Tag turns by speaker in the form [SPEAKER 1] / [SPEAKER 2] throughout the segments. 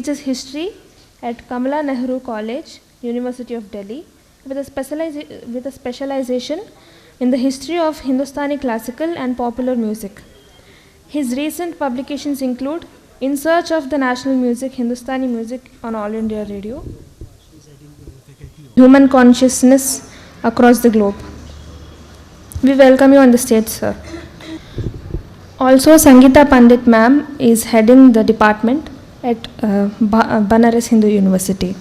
[SPEAKER 1] teaches history at Kamala Nehru College, University of Delhi, with a specialization in the history of Hindustani classical and popular music. His recent publications include In Search of the National Music, Hindustani Music on All India Radio, Human Consciousness Across the Globe. We welcome you on the stage, sir. Also, Sangeeta Pandit ma'am is heading the department at Banaras Hindu University.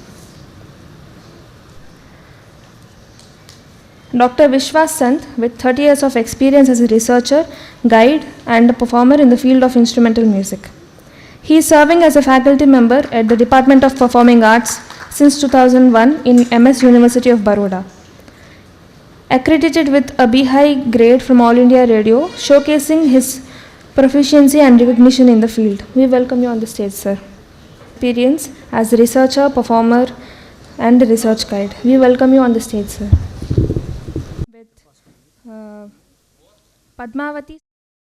[SPEAKER 1] Dr. Vishwas Sant, with 30 years of experience as a researcher, guide, and a performer in the field of instrumental music. He is serving as a faculty member at the Department of Performing Arts since 2001 in MS University of Baroda. Accredited with a B-High grade from All India Radio, showcasing his proficiency and recognition in the field. We welcome you on the stage, sir. Experience as a researcher, performer, and a research guide. We welcome you on the stage, sir. Padamavati.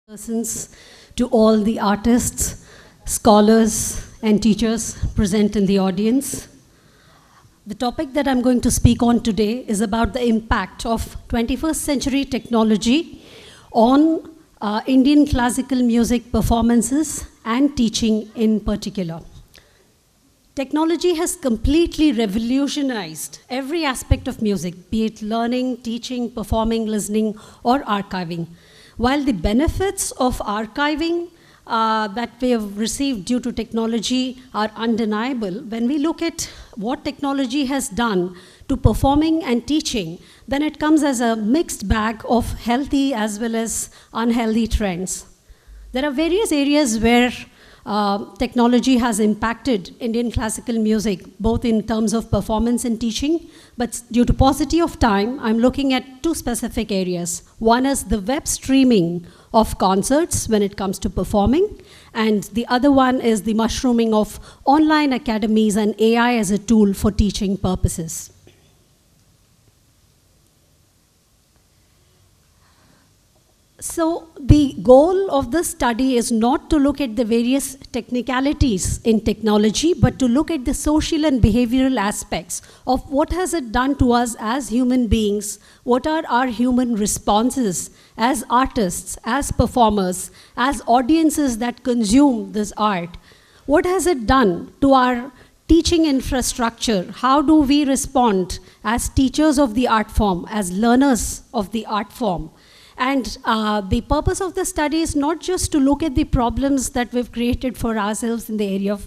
[SPEAKER 2] Persons, to all the artists, scholars, and teachers present in the audience. The topic that I'm going to speak on today is about the impact of 21st century technology on Indian classical music performances and teaching in particular. Technology has completely revolutionized every aspect of music, be it learning, teaching, performing, listening, or archiving. While the benefits of archiving that we have received due to technology are undeniable, when we look at what technology has done to performing and teaching, then it comes as a mixed bag of healthy as well as unhealthy trends. There are various areas where technology has impacted Indian classical music, both in terms of performance and teaching, but due to paucity of time, I'm looking at two specific areas. One is the web streaming of concerts when it comes to performing, and the other one is the mushrooming of online academies and AI as a tool for teaching purposes. So the goal of this study is not to look at the various technicalities in technology, but to look at the social and behavioral aspects of what has it done to us as human beings, what are our human responses as artists, as performers, as audiences that consume this art. What has it done to our teaching infrastructure? How do we respond as teachers of the art form, as learners of the art form? And the purpose of the study is not just to look at the problems that we've created for ourselves in the area of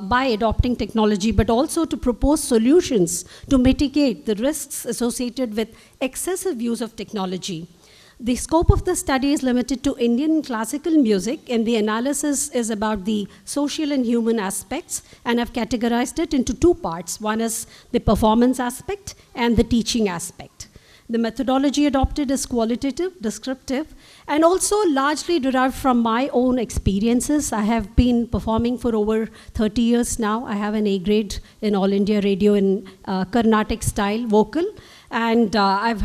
[SPEAKER 2] by adopting technology, but also to propose solutions to mitigate the risks associated with excessive use of technology. The scope of the study is limited to Indian classical music, and the analysis is about the social and human aspects, and I've categorized it into two parts. One is the performance aspect and the teaching aspect. The methodology adopted is qualitative, descriptive, and also largely derived from my own experiences. I have been performing for over 30 years now. I have an A grade in All India Radio in Carnatic style vocal, and I've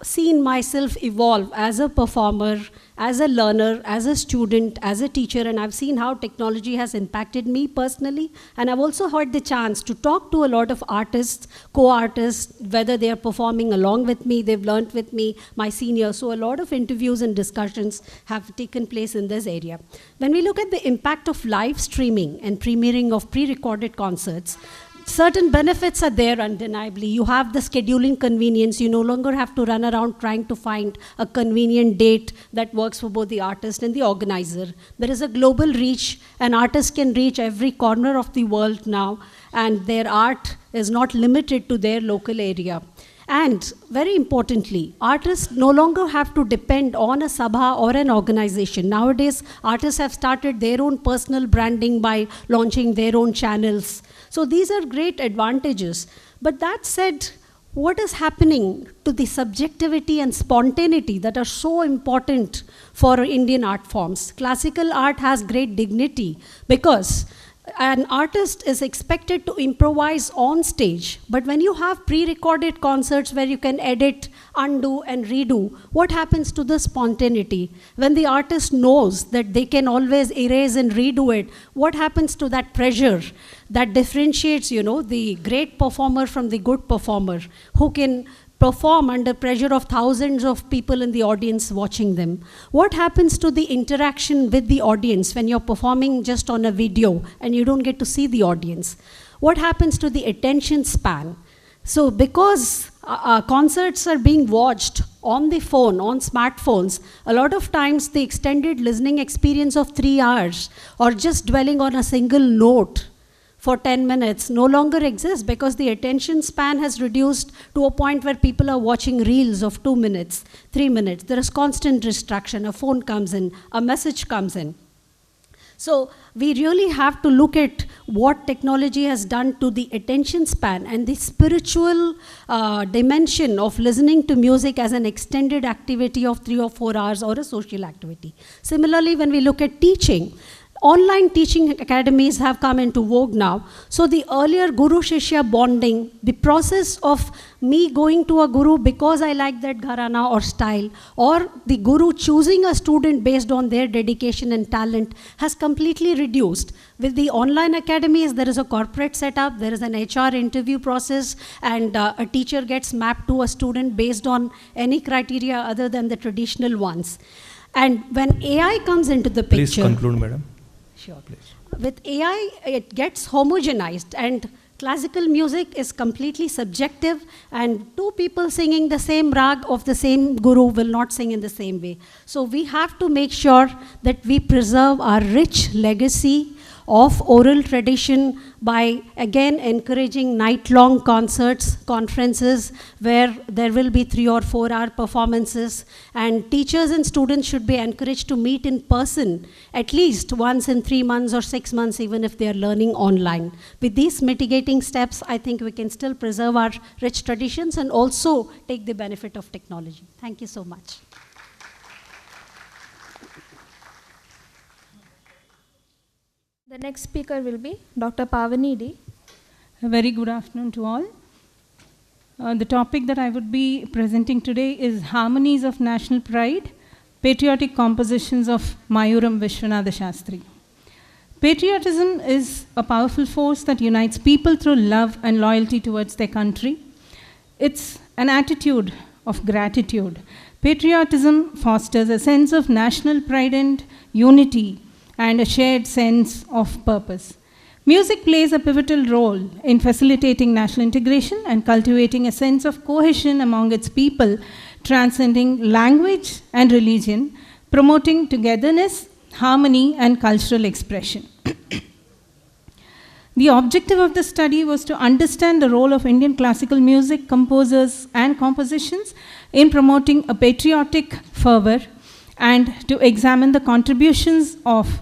[SPEAKER 2] seen myself evolve as a performer, as a learner, as a student, as a teacher, and I've seen how technology has impacted me personally. And I've also had the chance to talk to a lot of artists, co-artists, whether they are performing along with me, they've learned with me, my seniors. So a lot of interviews and discussions have taken place in this area. When we look at the impact of live streaming and premiering of pre-recorded concerts, certain benefits are there undeniably. You have the scheduling convenience. You no longer have to run around trying to find a convenient date that works for both the artist and the organizer. There is a global reach. An artist can reach every corner of the world now, and their art is not limited to their local area. And very importantly, artists no longer have to depend on a sabha or an organization. Nowadays, artists have started their own personal branding by launching their own channels. So these are great advantages. But that said, what is happening to the subjectivity and spontaneity that are so important for Indian art forms? Classical art has great dignity because an artist is expected to improvise on stage, but when you have pre-recorded concerts where you can edit, undo and redo, what happens to the spontaneity? When the artist knows that they can always erase and redo it, what happens to that pressure that differentiates, the great performer from the good performer, who can perform under pressure of thousands of people in the audience watching them? What happens to the interaction with the audience when you're performing just on a video and you don't get to see the audience? What happens to the attention span? So because concerts are being watched on the phone, on smartphones, a lot of times the extended listening experience of 3 hours or just dwelling on a single note for 10 minutes no longer exists, because the attention span has reduced to a point where people are watching reels of 2 minutes, 3 minutes. There is constant distraction. A phone comes in, a message comes in. So we really have to look at what technology has done to the attention span and the spiritual dimension of listening to music as an extended activity of 3 or 4 hours or a social activity. Similarly, when we look at teaching, online teaching academies have come into vogue now. So the earlier guru-shishya bonding, the process of me going to a guru because I like that gharana or style, or the guru choosing a student based on their dedication and talent, has completely reduced. With the online academies, there is a corporate setup, there is an HR interview process, and a teacher gets mapped to a student based on any criteria other than the traditional ones. And when AI comes into the picture...
[SPEAKER 3] Please conclude, madam.
[SPEAKER 2] Sure. Please. With AI, it gets homogenized, and classical music is completely subjective, and two people singing the same rag of the same guru will not sing in the same way. So we have to make sure that we preserve our rich legacy of oral tradition by, again, encouraging night-long concerts, conferences, where there will be 3 or 4 hour performances, and teachers and students should be encouraged to meet in person at least once in 3 months or 6 months, even if they are learning online. With these mitigating steps, I think we can still preserve our rich traditions and also take the benefit of technology. Thank you so much.
[SPEAKER 1] The next speaker will be Dr. Pavani D.
[SPEAKER 4] A very good afternoon to all. The topic that I would be presenting today is Harmonies of National Pride, Patriotic Compositions of Mayuram Vishwanatha Shastri. Patriotism is a powerful force that unites people through love and loyalty towards their country. It's an attitude of gratitude. Patriotism fosters a sense of national pride and unity, and a shared sense of purpose. Music plays a pivotal role in facilitating national integration and cultivating a sense of cohesion among its people, transcending language and religion, promoting togetherness, harmony, and cultural expression. The objective of the study was to understand the role of Indian classical music composers and compositions in promoting a patriotic fervor, and to examine the contributions of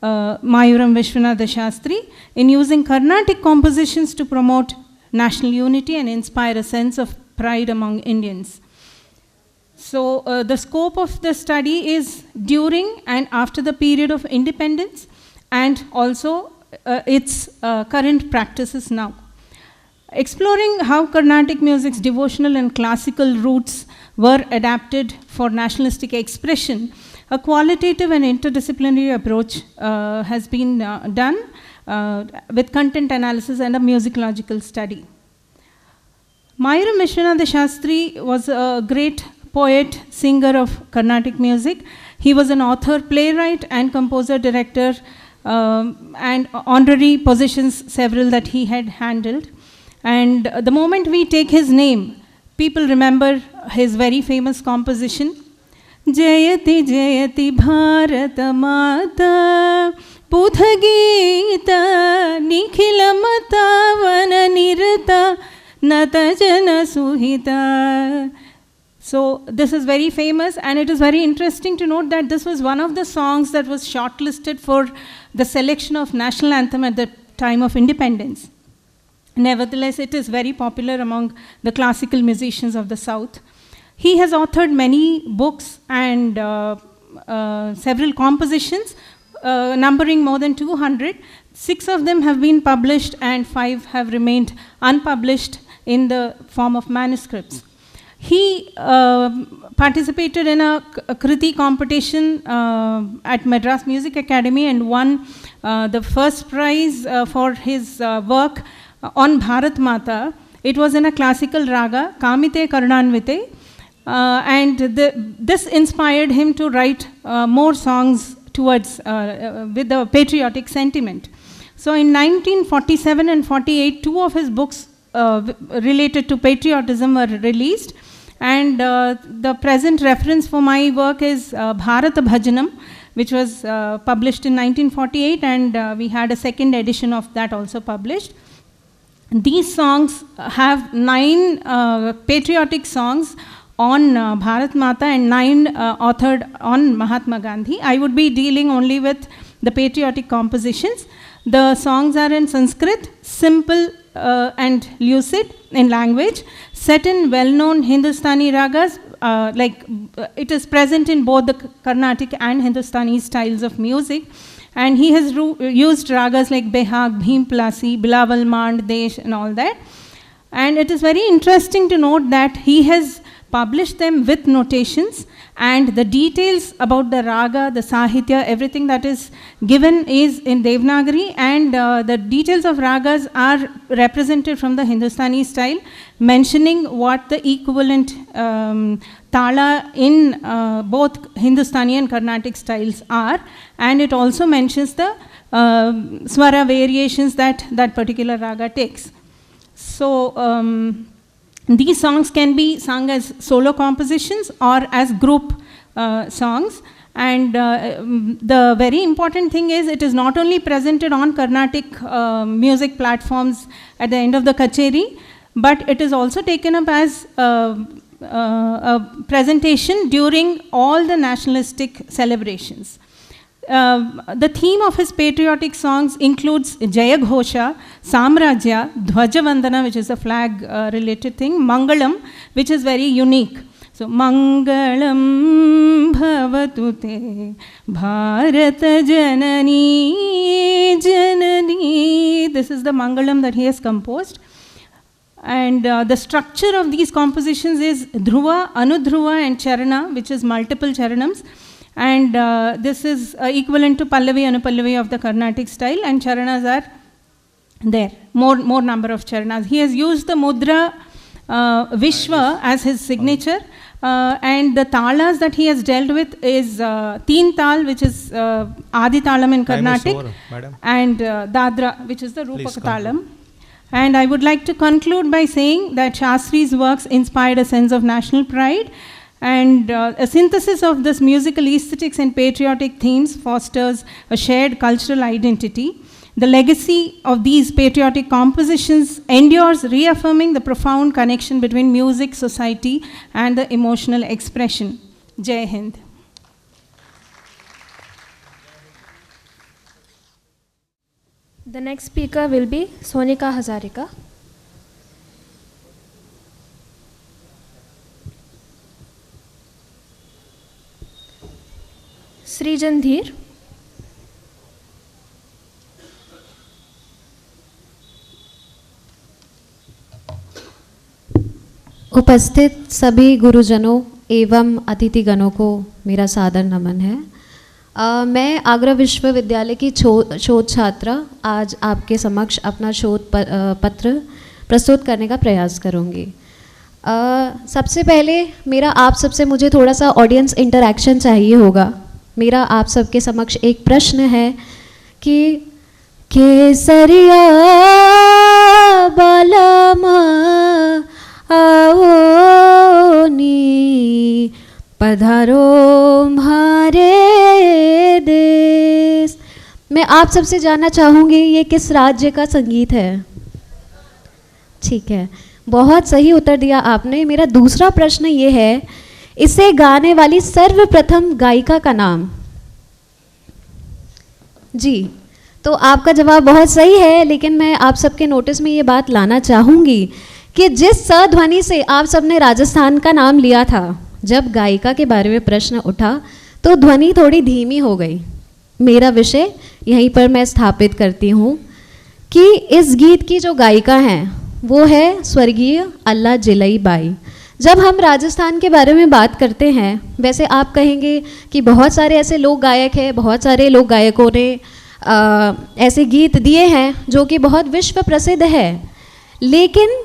[SPEAKER 4] Mayuram Vishwanatha Shastri in using Carnatic compositions to promote national unity and inspire a sense of pride among Indians. So the scope of the study is during and after the period of independence, and also its current practices now. Exploring how Carnatic music's devotional and classical roots were adapted for nationalistic expression, a qualitative and interdisciplinary approach has been done with content analysis and a musicological study. Mayuram Vishwanatha Shastri was a great poet, singer of Carnatic music. He was an author, playwright, and composer, director, and honorary positions several that he had handled. And the moment we take his name, people remember his very famous composition, Jayati Jayati Bharata Mata Budhagita Nikhila Mata Vana Nirata Nata Jana Suhita. So this is very famous, and it is very interesting to note that this was one of the songs that was shortlisted for the selection of national anthem at the time of independence. Nevertheless, it is very popular among the classical musicians of the South. He has authored many books and several compositions, numbering more than 200. 6 of them have been published and 5 have remained unpublished in the form of manuscripts. He participated in a Kriti competition at Madras Music Academy and won the first prize for his work on Bharat Mata. It was in a classical raga, Kamite Karnanvite, and this inspired him to write more songs towards with the patriotic sentiment. So in 1947 and 48, 2 of his books related to patriotism were released, and the present reference for my work is Bharat Bhajanam, which was published in 1948, and we had a second edition of that also published. These songs have 9 patriotic songs on Bharat Mata and 9 authored on Mahatma Gandhi. I would be dealing only with the patriotic compositions. The songs are in Sanskrit, simple and lucid in language, set in well-known Hindustani ragas, it is present in both the Carnatic and Hindustani styles of music. And he has used ragas like Behag, Bhim Plasi, Bilawal Mand, Desh and all that. And it is very interesting to note that he has published them with notations, and the details about the raga, the sahitya, everything that is given is in Devanagari, and the details of ragas are represented from the Hindustani style, mentioning what the equivalent tala in both Hindustani and Carnatic styles are, and it also mentions the swara variations that that particular raga takes. So these songs can be sung as solo compositions or as group songs, and the very important thing is it is not only presented on Carnatic music platforms at the end of the kacheri, but it is also taken up as a presentation during all the nationalistic celebrations. The theme of his patriotic songs includes Jaya Ghosha, Samrajya, Dhwaja Vandana, which is a flag related thing, Mangalam, which is very unique. So, Mangalam Bhavatute Bharata Janani Janani. This is the Mangalam that he has composed. And the structure of these compositions is Dhruva, Anudhruva and Charana, which is multiple Charanams. And this is equivalent to Pallavi, Anupallavi of the Carnatic style, and Charanas are there, more number of Charanas. He has used the Mudra Vishwa as his signature, and the talas that he has dealt with is Teen Tal, which is Adi Talam in Carnatic, and Dadra, which is the Rupak Talam. And I would like to conclude by saying that Shastri's works inspired a sense of national pride, and a synthesis of this musical aesthetics and patriotic themes fosters a shared cultural identity. The legacy of these patriotic compositions endures, reaffirming the profound connection between music, society, and the emotional expression. Jai Hind.
[SPEAKER 1] The next speaker will be Sonika Hazarika. Srijan Dhir.
[SPEAKER 3] उपस्थित सभी गुरुजनों एवं अतिथिगणों को मेरा सादर नमन है। मैं आगरा विश्वविद्यालय की शोध छात्रा आज आपके समक्ष अपना शोध पत्र प्रस्तुत करने का प्रयास करूँगी। सबसे पहले मेरा आप सबसे मुझे थोड़ा सा ऑडियंस इंटरैक्शन चाहिए होगा। मेरा आप सबके समक्ष एक प्रश्न है कि केसरिया बालामा आओ नी पधारो म्हारे देश। मैं आप सबसे जानना चाहूँगी ये किस राज्य का संगीत है? ठीक है, बहुत सही उत्तर दिया आपने। मेरा दूसरा प्रश्न ये है, इसे गाने वाली सर्वप्रथम गायिका का नाम? जी, तो आपका जवाब बहुत सही है, लेकिन मैं आप सबके नोटिस में ये बात लाना चाहूँगी कि जिस सध्वनि से आप सबने राजस्थान का नाम लिया था, जब गायिका के बारे में प्रश्न उठा तो ध्वनि थोड़ी धीमी हो गई। मेरा विषय यहीं पर मैं स्थापित करती हूँ कि इस गीत की जो गायिका हैं वो है स्वर्गीय अल्लाह जिलई बाई। जब हम राजस्थान के बारे में बात करते हैं, वैसे आप कहेंगे कि बहुत सारे ऐसे लोक गायक हैं, बहुत सारे लोक गायकों ने ऐसे गीत दिए हैं जो कि बहुत विश्व प्रसिद्ध है, लेकिन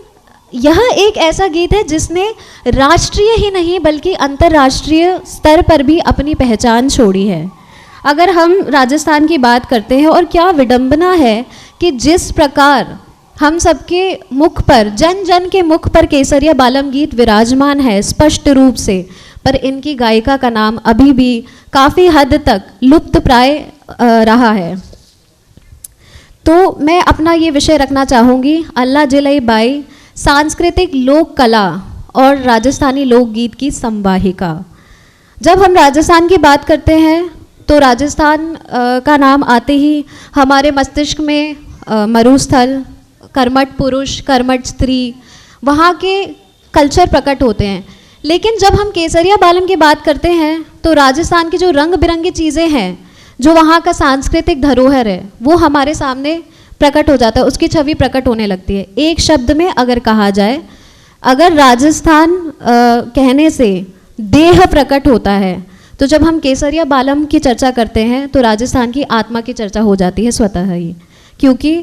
[SPEAKER 3] यह एक ऐसा गीत है जिसने राष्ट्रीय ही नहीं बल्कि अंतर्राष्ट्रीय स्तर पर भी अपनी पहचान छोड़ी है। अगर हम राजस्थान की बात करते हैं, और क्या विडंबना है कि जिस प्रकार हम सबके मुख पर, जन जन के मुख पर केसरिया बालम गीत विराजमान है स्पष्ट रूप से, पर इनकी गायिका का नाम अभी भी काफ़ी हद तक लुप्त प्राय रहा है। तो मैं अपना ये विषय रखना चाहूँगी अल्लाह जिलई बाई, सांस्कृतिक लोक कला और राजस्थानी लोकगीत की संवाहिका। जब हम राजस्थान की बात करते हैं तो राजस्थान का नाम आते ही हमारे मस्तिष्क में मरुस्थल, कर्मठ पुरुष, कर्मठ स्त्री, वहाँ के कल्चर प्रकट होते हैं। लेकिन जब हम केसरिया बालम की बात करते हैं तो राजस्थान की जो रंग बिरंगी चीज़ें हैं, जो वहाँ का सांस्कृतिक धरोहर है, वो हमारे सामने प्रकट हो जाता है, उसकी छवि प्रकट होने लगती है। एक शब्द में अगर कहा जाए, अगर राजस्थान कहने से देह प्रकट होता है, तो जब हम केसरिया बालम की चर्चा करते हैं तो राजस्थान की आत्मा की चर्चा हो जाती है स्वतः ही। क्योंकि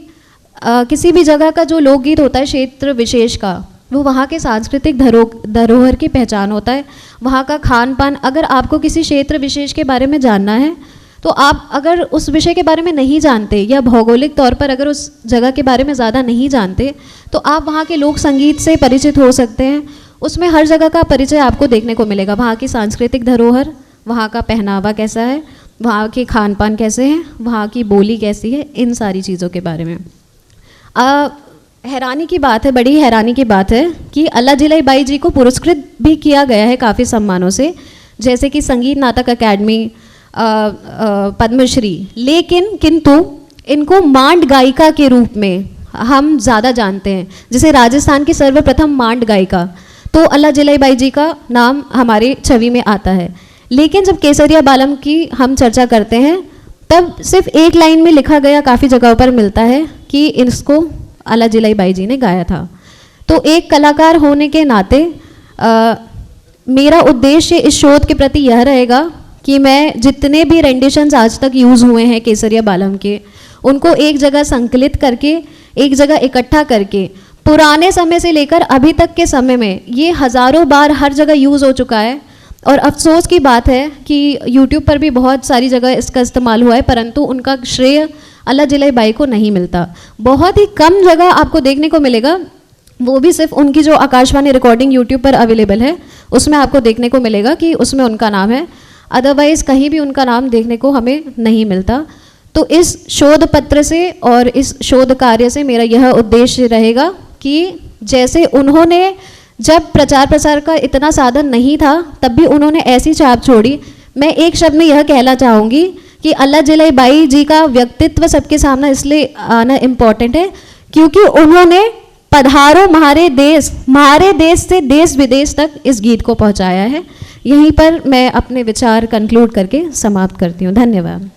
[SPEAKER 3] किसी भी जगह का जो लोकगीत होता है क्षेत्र विशेष का, वो वहाँ के सांस्कृतिक धरोहर की पहचान होता है, वहाँ का खान पान। अगर आपको किसी क्षेत्र विशेष के बारे में जानना है तो आप अगर उस विषय के बारे में नहीं जानते या भौगोलिक तौर पर अगर उस जगह के बारे में ज़्यादा नहीं जानते, तो आप वहाँ के लोक संगीत से परिचित हो सकते हैं। उसमें हर जगह का परिचय आपको देखने को मिलेगा, वहाँ की सांस्कृतिक धरोहर, वहाँ का पहनावा कैसा है, वहाँ के खान पान कैसे हैं, वहाँ की बोली कैसी है, इन सारी चीज़ों के बारे में। हैरानी की बात है, बड़ी हैरानी की बात है कि अल्लाह जिलई बाई जी को पुरस्कृत भी किया गया है काफ़ी सम्मानों से, जैसे कि संगीत नाटक अकेडमी, पद्मश्री, लेकिन किंतु इनको मांड गायिका के रूप में हम ज़्यादा जानते हैं। जैसे राजस्थान की सर्वप्रथम मांड गायिका, तो अल्लाह जिलई बाई जी का नाम हमारी छवि में आता है। लेकिन जब केसरिया बालम की हम चर्चा करते हैं तब सिर्फ एक लाइन में लिखा गया काफ़ी जगहों पर मिलता है कि इसको अल्लाह जिलई बाई जी ने गाया था। तो एक कलाकार होने के नाते मेरा उद्देश्य इस शोध के प्रति यह रहेगा कि मैं जितने भी रेंडिशंस आज तक यूज़ हुए हैं केसरिया बालम के, उनको एक जगह संकलित करके, एक जगह इकट्ठा करके, पुराने समय से लेकर अभी तक के समय में ये हज़ारों बार हर जगह यूज़ हो चुका है। और अफसोस की बात है कि YouTube पर भी बहुत सारी जगह इसका इस्तेमाल हुआ है, परंतु उनका श्रेय अल्लाह जिलई बाई को नहीं मिलता। बहुत ही कम जगह आपको देखने को मिलेगा, वो भी सिर्फ उनकी जो आकाशवाणी रिकॉर्डिंग YouTube पर अवेलेबल है उसमें आपको देखने को मिलेगा कि उसमें उनका नाम है, अदरवाइज़ कहीं भी उनका नाम देखने को हमें नहीं मिलता। तो इस शोध पत्र से और इस शोध कार्य से मेरा यह उद्देश्य रहेगा कि जैसे उन्होंने जब प्रचार प्रसार का इतना साधन नहीं था तब भी उन्होंने ऐसी छाप छोड़ी। मैं एक शब्द में यह कहना चाहूँगी कि अल्लाह जिलई बाई जी का व्यक्तित्व सबके सामने इसलिए आना इम्पॉर्टेंट है क्योंकि उन्होंने पधारो म्हारे देश से देश विदेश तक इस गीत को पहुँचाया है। यहीं पर मैं अपने विचार कंक्लूड करके समाप्त करती हूँ। धन्यवाद।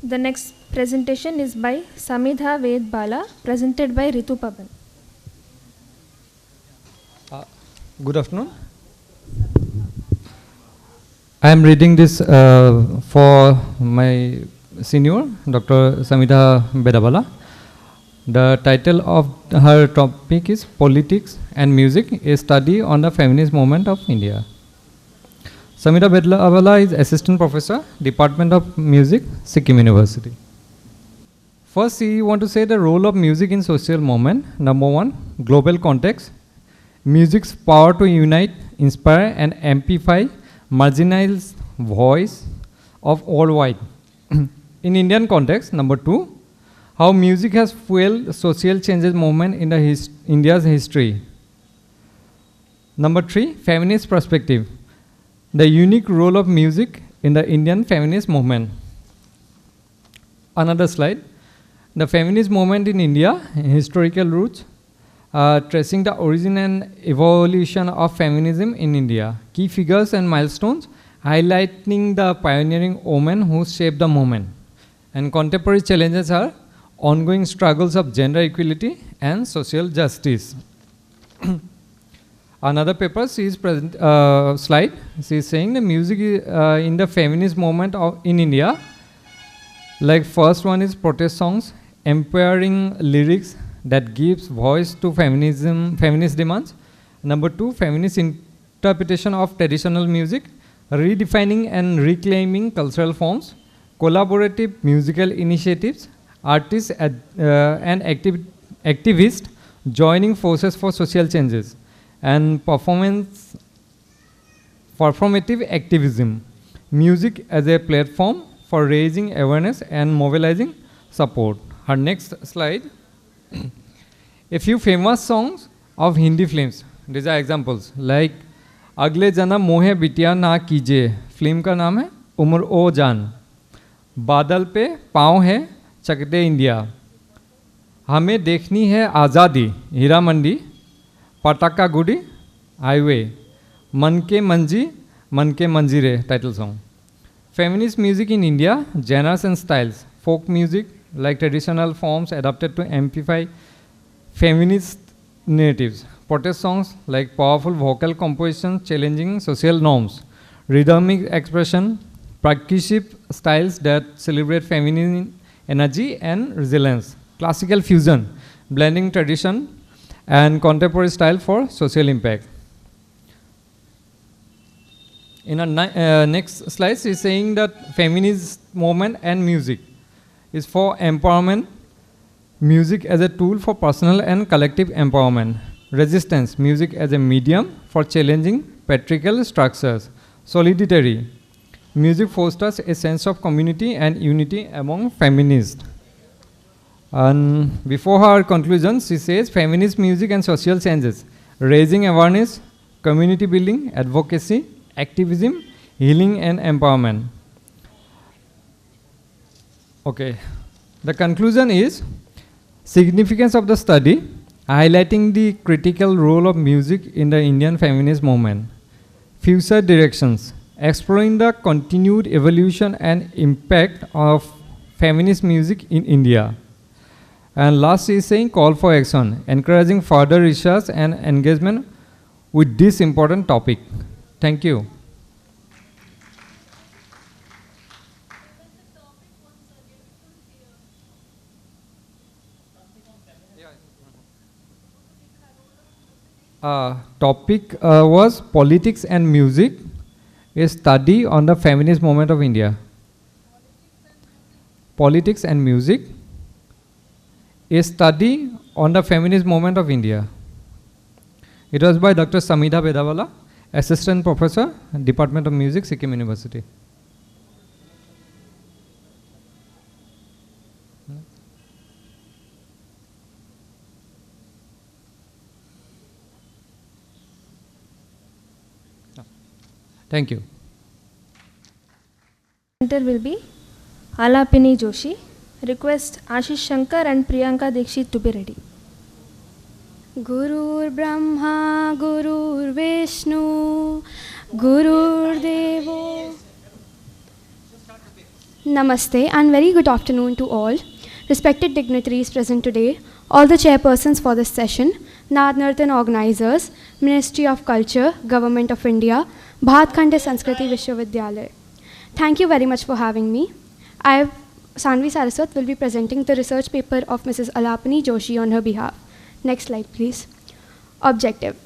[SPEAKER 1] The next presentation is by Samidha V Bala, presented by Ritu Pavan.
[SPEAKER 5] Good afternoon. I am reading this for my senior, Dr. Samira Vedabala. The title of her topic is Politics and Music, a study on the feminist movement of India. Samira Vedabala is Assistant Professor, Department of Music, Sikkim University. First, we want to say the role of music in social movement. Number one, global context. Music's power to unite, inspire and amplify marginalized voice of worldwide. In Indian context, number two, how music has fueled social changes movement in the India's history. Number three, feminist perspective. The unique role of music in the Indian feminist movement. Another slide. The feminist movement in India, historical roots. tracing the origin and evolution of feminism in India. Key figures and milestones highlighting the pioneering women who shaped the movement. And contemporary challenges are ongoing struggles of gender equality and social justice. Another paper, she is present, slide, she is saying the music in the feminist movement in India. Like first one is protest songs, empowering lyrics that gives voice to feminist demands. Number two, feminist interpretation of traditional music, redefining and reclaiming cultural forms, collaborative musical initiatives, artists and activists joining forces for social changes, and performative activism, music as a platform for raising awareness and mobilizing support. Our next slide. A few famous songs of Hindi films. These are examples like अगले जन्म मोहे बिटिया ना कीजिए, film का नाम है उम्र ओ जान, बादल पे पाँव है चक दे इंडिया, हमें देखनी है आज़ादी, हीरा मंडी, पटाका गुडी, हाईवे, मन के मंजीरे, title song. Feminist music in India, genres and styles, folk music like traditional forms adapted to amplify feminist narratives, protest songs like powerful vocal compositions challenging social norms, rhythmic expression, percussive styles that celebrate feminine energy and resilience, classical fusion, blending tradition and contemporary style for social impact. In our next slide, she is saying that feminist movement and music is for empowerment, music as a tool for personal and collective empowerment, resistance, music as a medium for challenging patriarchal structures, solidarity, music fosters a sense of community and unity among feminists. And before her conclusion, she says feminist music and social changes, raising awareness, community building, advocacy, activism, healing and empowerment. Okay, the conclusion is significance of the study, highlighting the critical role of music in the Indian feminist movement. Future directions, exploring the continued evolution and impact of feminist music in India. And last is saying call for action, encouraging further research and engagement with this important topic. Thank you. Topic was politics and music, a study on the feminist movement of India. Politics and music, a study on the feminist movement of India. It was by Dr. Samidha Vedabala, Assistant Professor, Department of Music, Sikkim University. Thank you.
[SPEAKER 1] Presenter will be Alapini Josi. Request Ashish Shankar and Priyanka Dixit to be ready.
[SPEAKER 6] Gurur Brahma, Gurur Vishnu, Gurur Devo. Namaste and very good afternoon to all. Respected dignitaries present today, all the chairpersons for this session, Naad Nartan organizers, Ministry of Culture, Government of India, Bhatkhande Sanskriti Vishwavidyalaya. Thank you very much for having me. Sanvi Saraswat will be presenting the research paper of Mrs. Alapini Josi on her behalf. Next slide, please. Objective.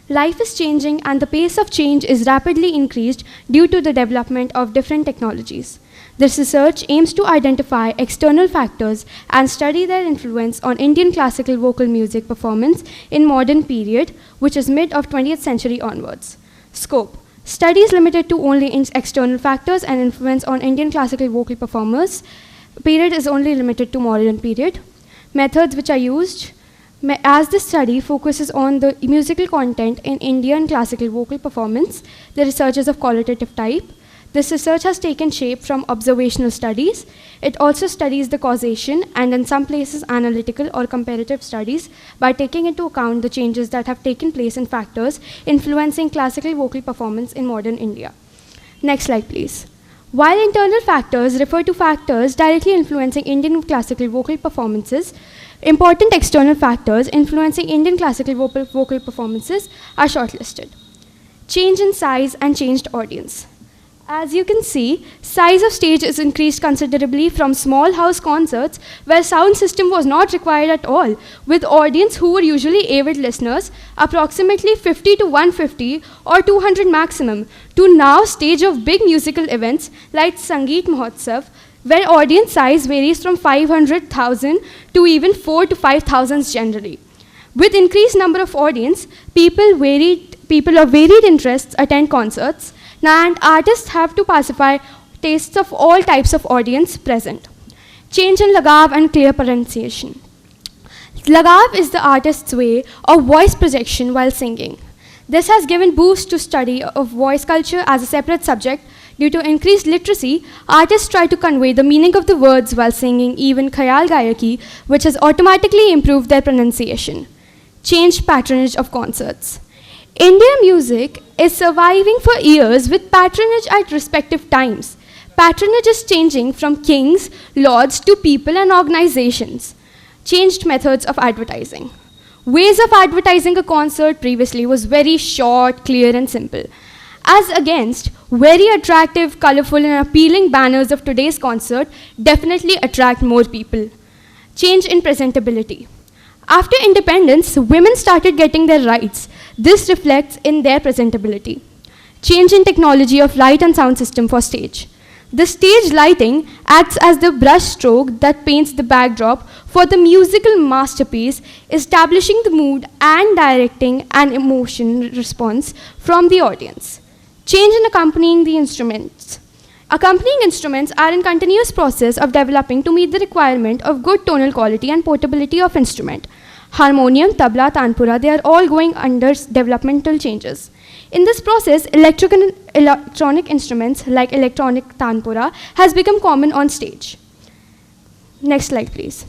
[SPEAKER 6] Life is changing and the pace of change is rapidly increased due to the development of different technologies. This research aims to identify external factors and study their influence on Indian classical vocal music performance in modern period, which is mid of 20th century onwards. Scope. Studies limited to only external factors and influence on Indian classical vocal performers. Period is only limited to modern period. Methods which are used. As this study focuses on the musical content in Indian classical vocal performance, the research is of qualitative type. This research has taken shape from observational studies. It also studies the causation and in some places analytical or comparative studies by taking into account the changes that have taken place in factors influencing classical vocal performance in modern India. Next slide, please. While internal factors refer to factors directly influencing Indian classical vocal performances, important external factors influencing Indian classical vocal performances are shortlisted. Change in size and changed audience. As you can see, size of stage is increased considerably from small house concerts where sound system was not required at all, with audience who were usually avid listeners, approximately 50 to 150 or 200 maximum, to now stage of big musical events like Sangeet Mahotsav, where audience size varies from 500,000 to even 4 to 5,000 generally. With increased number of audience, people of varied interests attend concerts, and artists have to pacify tastes of all types of audience present. Change in lagav and clear pronunciation. Lagav is the artist's way of voice projection while singing. This has given boost to study of voice culture as a separate subject. Due to increased literacy, artists try to convey the meaning of the words while singing even khayal gayaki, which has automatically improved their pronunciation. Changed patronage of concerts. Indian music is surviving for years with patronage at respective times. Patronage is changing from kings, lords to people and organizations. Changed methods of advertising. Ways of advertising a concert previously was very short, clear and simple. As against very attractive, colorful and appealing banners of today's concert definitely attract more people. Change in presentability. After independence, women started getting their rights. This reflects in their presentability. Change in technology of light and sound system for stage. The stage lighting acts as the brush stroke that paints the backdrop for the musical masterpiece, establishing the mood and directing an emotion response from the audience. Change in accompanying the instruments. Accompanying instruments are in continuous process of developing to meet the requirement of good tonal quality and portability of instrument. Harmonium, tabla, tanpura, they are all going under developmental changes. In this process, electronic instruments like electronic tanpura has become common on stage. Next slide, please.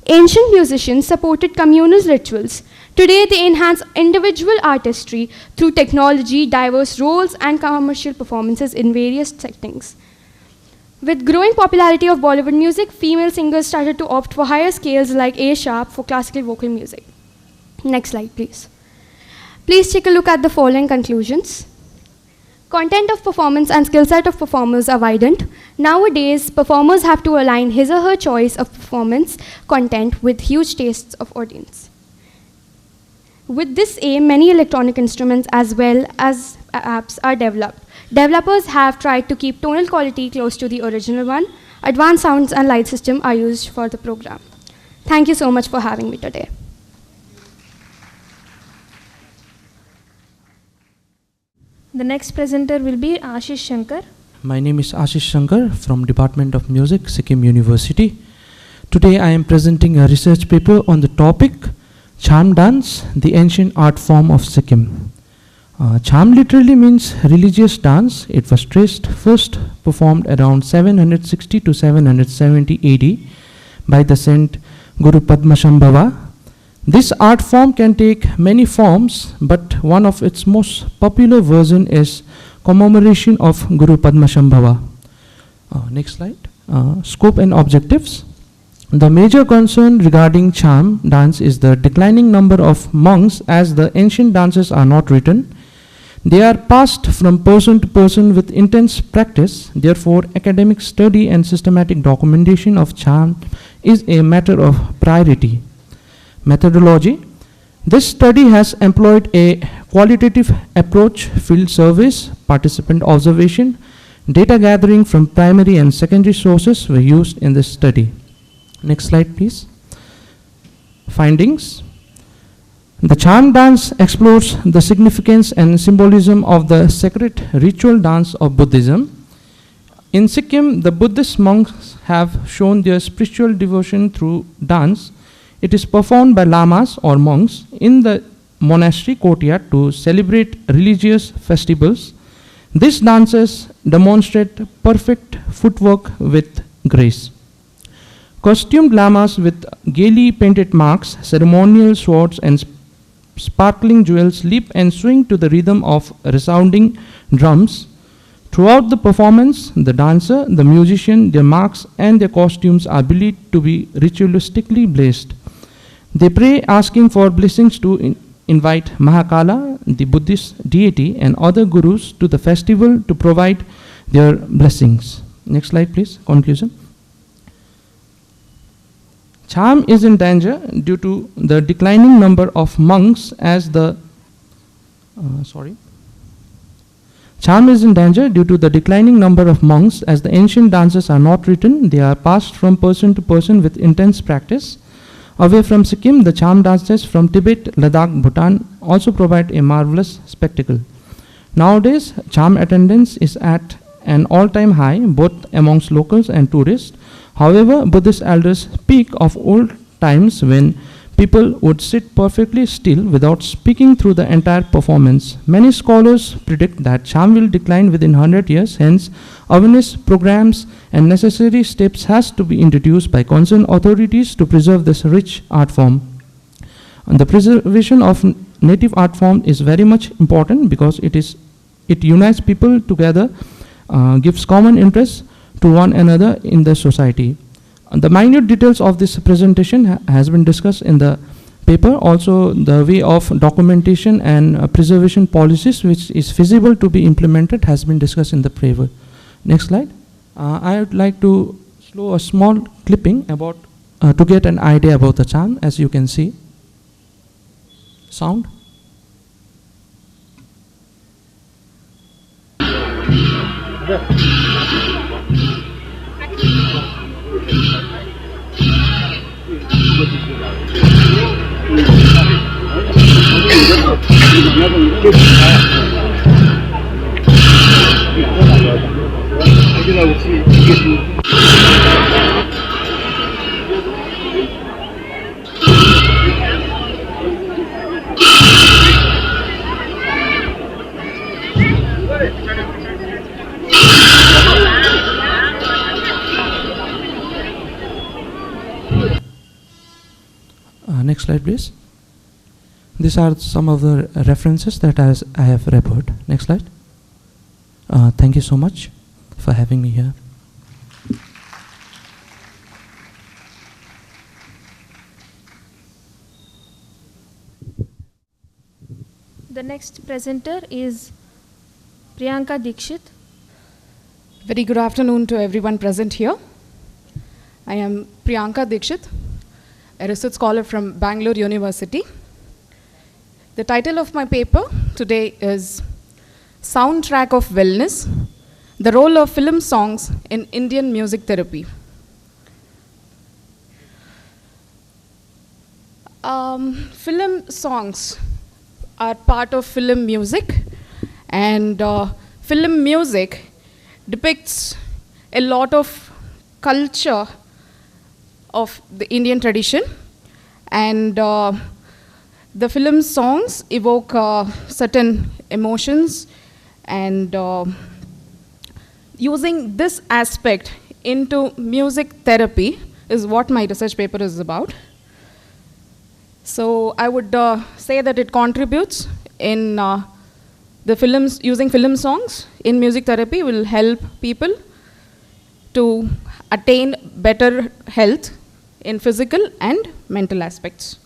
[SPEAKER 6] Ancient musicians supported communal rituals. Today, they enhance individual artistry through technology, diverse roles, and commercial performances in various settings. With growing popularity of Bollywood music, female singers started to opt for higher scales like A sharp for classical vocal music. Next slide, please. Please take a look at the following conclusions. Content of performance and skill set of performers are widened. Nowadays, performers have to align his or her choice of performance content with huge tastes of audience. With this aim, many electronic instruments as well as apps are developed. Developers have tried to keep tonal quality close to the original one. Advanced sounds and light system are used for the program. Thank you so much for having me today.
[SPEAKER 1] The next presenter will be Ashish Shankar.
[SPEAKER 7] My name is Ashish Shankar from Department of Music, Sikkim University. Today I am presenting a research paper on the topic Charm Dance, the ancient art form of Sikkim. Charm literally means religious dance. It was traced first performed around 760 to 770 AD by the Saint Guru Padmashambhava. This art form can take many forms, but one of its most popular version is commemoration of Guru Padmashambhava. Next slide. Scope and objectives. The major concern regarding charm dance is the declining number of monks, as the ancient dances are not written. They are passed from person to person with intense practice. Therefore, academic study and systematic documentation of charm is a matter of priority. Methodology. This study has employed a qualitative approach, field surveys, participant observation, data gathering from primary and secondary sources were used in this study. Next slide, please. Findings. The charm dance explores the significance and symbolism of the sacred ritual dance of Buddhism. In Sikkim, the Buddhist monks have shown their spiritual devotion through dance. It is performed by lamas or monks in the monastery courtyard to celebrate religious festivals. These dances demonstrate perfect footwork with grace. Costumed lamas with gaily painted marks, ceremonial swords, and sparkling jewels leap and swing to the rhythm of resounding drums. Throughout the performance, the dancer, the musician, their marks, and their costumes are believed to be ritualistically blessed. They pray, asking for blessings to invite Mahakala, the Buddhist deity, and other gurus to the festival to provide their blessings. Next slide, please. Conclusion. Charm is in danger due to the declining number of monks as the Charm is in danger due to the declining number of monks as the ancient dances are not written. They are passed from person to person with intense practice. Away from Sikkim, the charm dances from Tibet, Ladakh, Bhutan also provide a marvelous spectacle. Nowadays, charm attendance is at an all-time high, both amongst locals and tourists. However, Buddhist elders speak of old times when people would sit perfectly still without speaking through the entire performance. Many scholars predict that charm will decline within 100 years, hence awareness programs and necessary steps has to be introduced by concerned authorities to preserve this rich art form. And the preservation of native art form is very much important because it unites people together, gives common interests to one another in the society. The minute details of this presentation has been discussed in the paper. Also, the way of documentation and preservation policies which is feasible to be implemented has been discussed in the paper. Next slide. I would like to show a small clipping about to get an idea about the charm. As you can see, sound. Next slide, please. These are some of the references that I have referred. Next slide. Thank you so much for having me here.
[SPEAKER 1] The next presenter is Priyanka Dixit.
[SPEAKER 8] Very good afternoon to everyone present here. I am Priyanka Dixit, a research scholar from Bangalore University. The title of my paper today is Soundtrack of Wellness, the Role of Film Songs in Indian Music Therapy. Film songs are part of film music, and film music depicts a lot of culture of the Indian tradition, and the film songs evoke certain emotions, and using this aspect into music therapy is what my research paper is about. So I would say that it contributes in the films, using film songs in music therapy will help people to attain better health in physical and mental aspects.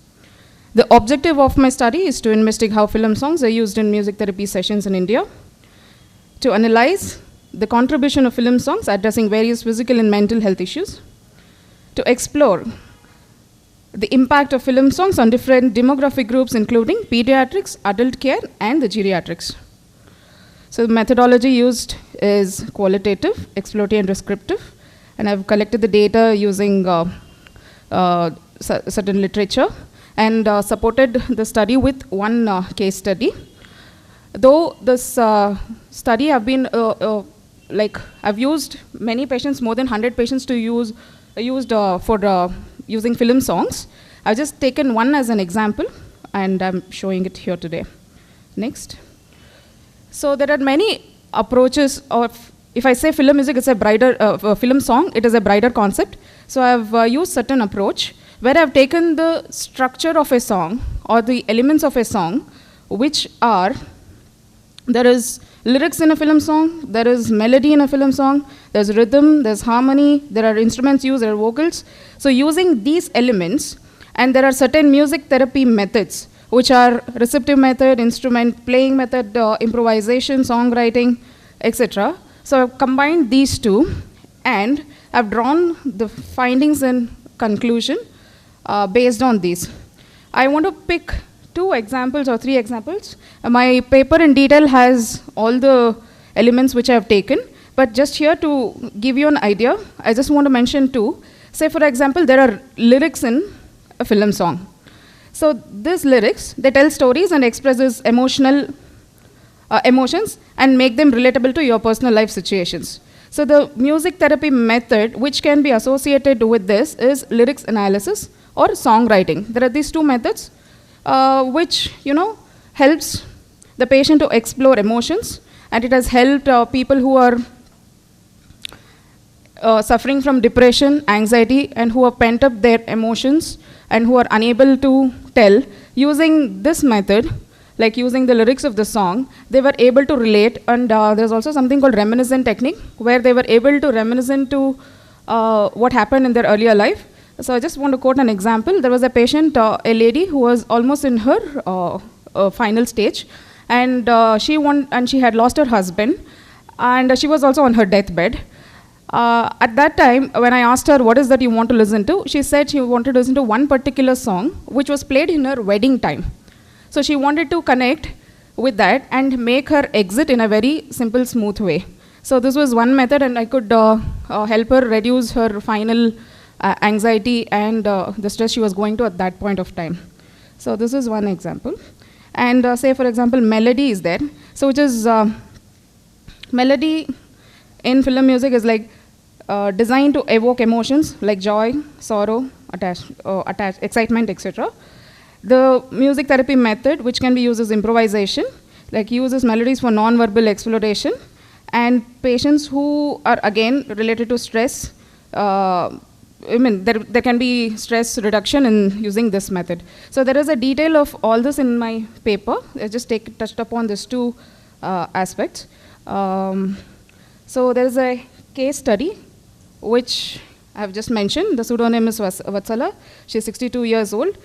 [SPEAKER 8] The objective of my study is to investigate how film songs are used in music therapy sessions in India, to analyze the contribution of film songs addressing various physical and mental health issues, to explore the impact of film songs on different demographic groups including pediatrics, adult care, and the geriatrics. So the methodology used is qualitative, exploratory, and descriptive, and I've collected the data using certain literature and supported the study with one case study. Though this study I've been I've used many patients, more than 100 patients to used for using film songs. I've just taken one as an example, and I'm showing it here today. Next. So there are many approaches of, if I say film music, it's a brighter, film song, it is a brighter concept. So I've used certain approach where I've taken the structure of a song or the elements of a song, which are, there is lyrics in a film song, there is melody in a film song, there's rhythm, there's harmony, there are instruments used, there are vocals. So using these elements, and there are certain music therapy methods, which are receptive method, instrument playing method, improvisation, songwriting, etc. So I've combined these two, and I've drawn the findings and conclusion based on these. I want to pick 2 examples or 3 examples. My paper in detail has all the elements which I have taken, but just here to give you an idea, I just want to mention 2. Say for example, there are lyrics in a film song. So these lyrics, they tell stories and expresses emotions and make them relatable to your personal life situations. So the music therapy method which can be associated with this is lyrics analysis or songwriting. There are these 2 methods which helps the patient to explore emotions, and it has helped people who are suffering from depression, anxiety, and who have pent up their emotions and who are unable to tell. Using this method, like using the lyrics of the song, they were able to relate, and there's also something called reminiscent technique, where they were able to reminiscent to what happened in their earlier life. So I just want to quote an example. There was a patient, a lady who was almost in her final stage, and she had lost her husband, and she was also on her deathbed. At that time, when I asked her, what is that you want to listen to? She said she wanted to listen to one particular song, which was played in her wedding time. So she wanted to connect with that and make her exit in a very simple, smooth way. So this was one method, and I could help her reduce her final anxiety and the stress she was going to at that point of time. So this is one example. And say, for example, melody is there. So which is, melody in film music is like designed to evoke emotions like joy, sorrow, excitement, etc. The music therapy method, which can be used as improvisation, like uses melodies for non-verbal exploration, and patients who are again related to stress, there can be stress reduction in using this method. So there is a detail of all this in my paper. I just touched upon these 2 aspects. So there is a case study which I have just mentioned. The pseudonym is Vatsala. She is 62 years old.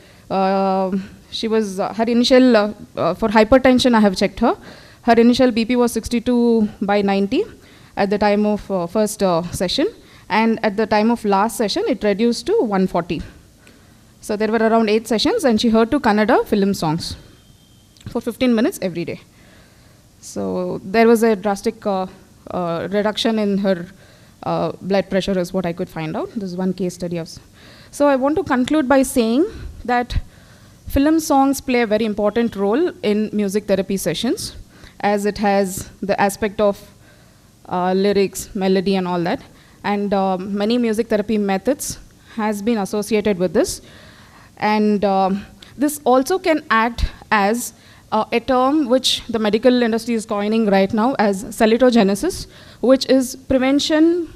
[SPEAKER 8] She was, her initial, for hypertension I have checked her. Her initial BP was 62/90 at the time of first session. And at the time of last session, it reduced to 140. So there were around 8 sessions, and she heard 2 Kannada film songs for 15 minutes every day. So there was a drastic reduction in her blood pressure is what I could find out. This is one case study of. So I want to conclude by saying that film songs play a very important role in music therapy sessions, as it has the aspect of lyrics, melody, and all that. And many music therapy methods has been associated with this. And this also can act as a term which the medical industry is coining right now as salitogenesis, which is prevention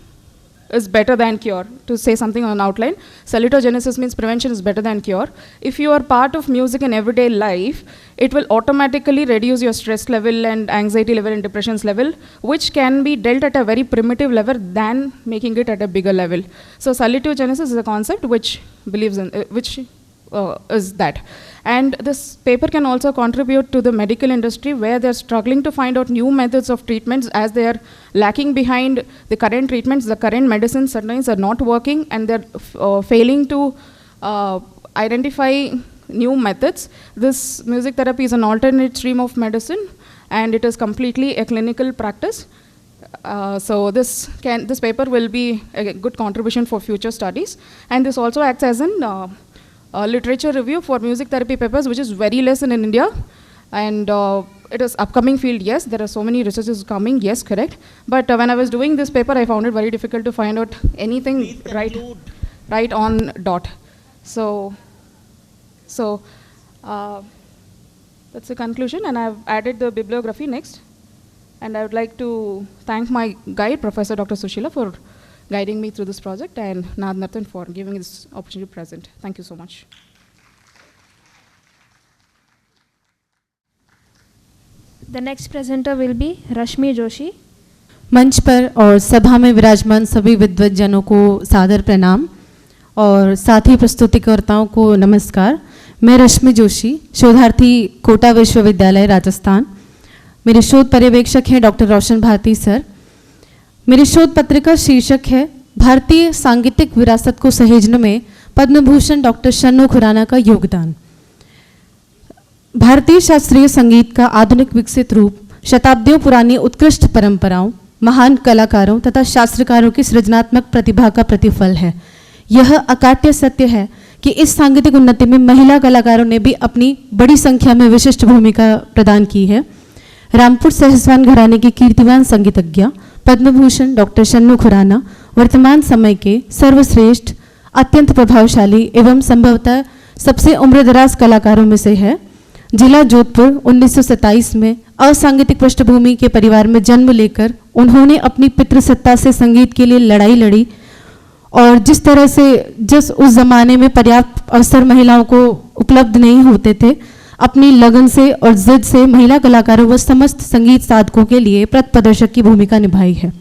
[SPEAKER 8] is better than cure. To say something on outline, salitogenesis means prevention is better than cure. If you are part of music in everyday life, it will automatically reduce your stress level and anxiety level and depressions level, which can be dealt at a very primitive level than making it at a bigger level. So salitogenesis is a concept which believes in, is that. And this paper can also contribute to the medical industry, where they're struggling to find out new methods of treatments, as they are lacking behind the current treatments. The current medicines sometimes are not working, and they're failing to identify new methods. This music therapy is an alternate stream of medicine, and it is completely a clinical practice. So this paper will be a good contribution for future studies. And this also acts as an literature review for music therapy papers, which is very less in India. And it is upcoming field, yes. There are so many researchers coming, yes, correct. But when I was doing this paper, I found it very difficult to find out anything right on dot. So that's the conclusion, and I've added the bibliography next. And I would like to thank my guide, Professor Dr. Sushila, for guiding me through this project, and Naad Nartan for giving me this opportunity to present. Thank you so much.
[SPEAKER 1] The next presenter will be Rashmi Joshi.
[SPEAKER 9] मंच पर और सभा में विराजमान सभी विद्वज्जनों को सादर प्रणाम और साथी प्रस्तुतिकर्ताओं को नमस्कार। मैं रश्मि जोशी, शोधार्थी कोटा विश्वविद्यालय राजस्थान। मेरे शोध पर्यवेक्षक हैं डॉक्टर रोशन भारती सर। मेरी शोध पत्र का शीर्षक है भारतीय सांगीतिक विरासत को सहेजने में पद्म भूषण डॉक्टर शन्नू खुराना का योगदान। भारतीय शास्त्रीय संगीत का आधुनिक विकसित रूप शताब्दियों पुरानी उत्कृष्ट परंपराओं, महान कलाकारों तथा शास्त्रकारों की सृजनात्मक प्रतिभा का प्रतिफल है। यह अकाट्य सत्य है कि इस सांगीतिक उन्नति में महिला कलाकारों ने भी अपनी बड़ी संख्या में विशिष्ट भूमिका प्रदान की है। रामपुर सहसवान घराने की कीर्तिवान संगीतज्ञ पद्म भूषण डॉक्टर शन्नू खुराना वर्तमान समय के सर्वश्रेष्ठ, अत्यंत प्रभावशाली एवं संभवतः सबसे उम्रदराज कलाकारों में से है। जिला जोधपुर 1927 में असांगीतिक पृष्ठभूमि के परिवार में जन्म लेकर उन्होंने अपनी पितृसत्ता से संगीत के लिए लड़ाई लड़ी और जिस तरह से उस जमाने में पर्याप्त अवसर महिलाओं को उपलब्ध नहीं होते थे, अपनी लगन से और जिद से महिला कलाकारों व समस्त संगीत साधकों के लिए पथ प्रदर्शक की भूमिका निभाई है।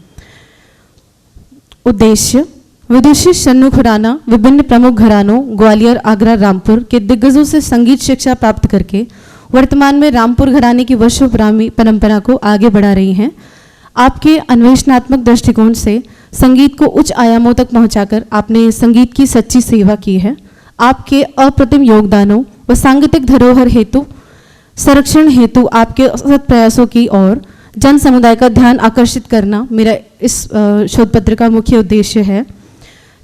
[SPEAKER 9] उद्देश्य: विदुषी शन्नू खुराना विभिन्न प्रमुख घरानों ग्वालियर, आगरा, रामपुर के दिग्गजों से संगीत शिक्षा प्राप्त करके वर्तमान में रामपुर घराने की वर्षों पुरानी परंपरा को आगे बढ़ा रही हैं। आपके अन्वेषणात्मक दृष्टिकोण से संगीत को उच्च आयामों तक पहुंचाकर आपने संगीत की सच्ची सेवा की है। आपके अप्रतिम योगदानों व सांगीतिक धरोहर हेतु संरक्षण हेतु आपके सतत प्रयासों की ओर जन समुदाय का ध्यान आकर्षित करना मेरा इस शोध पत्र का मुख्य उद्देश्य है।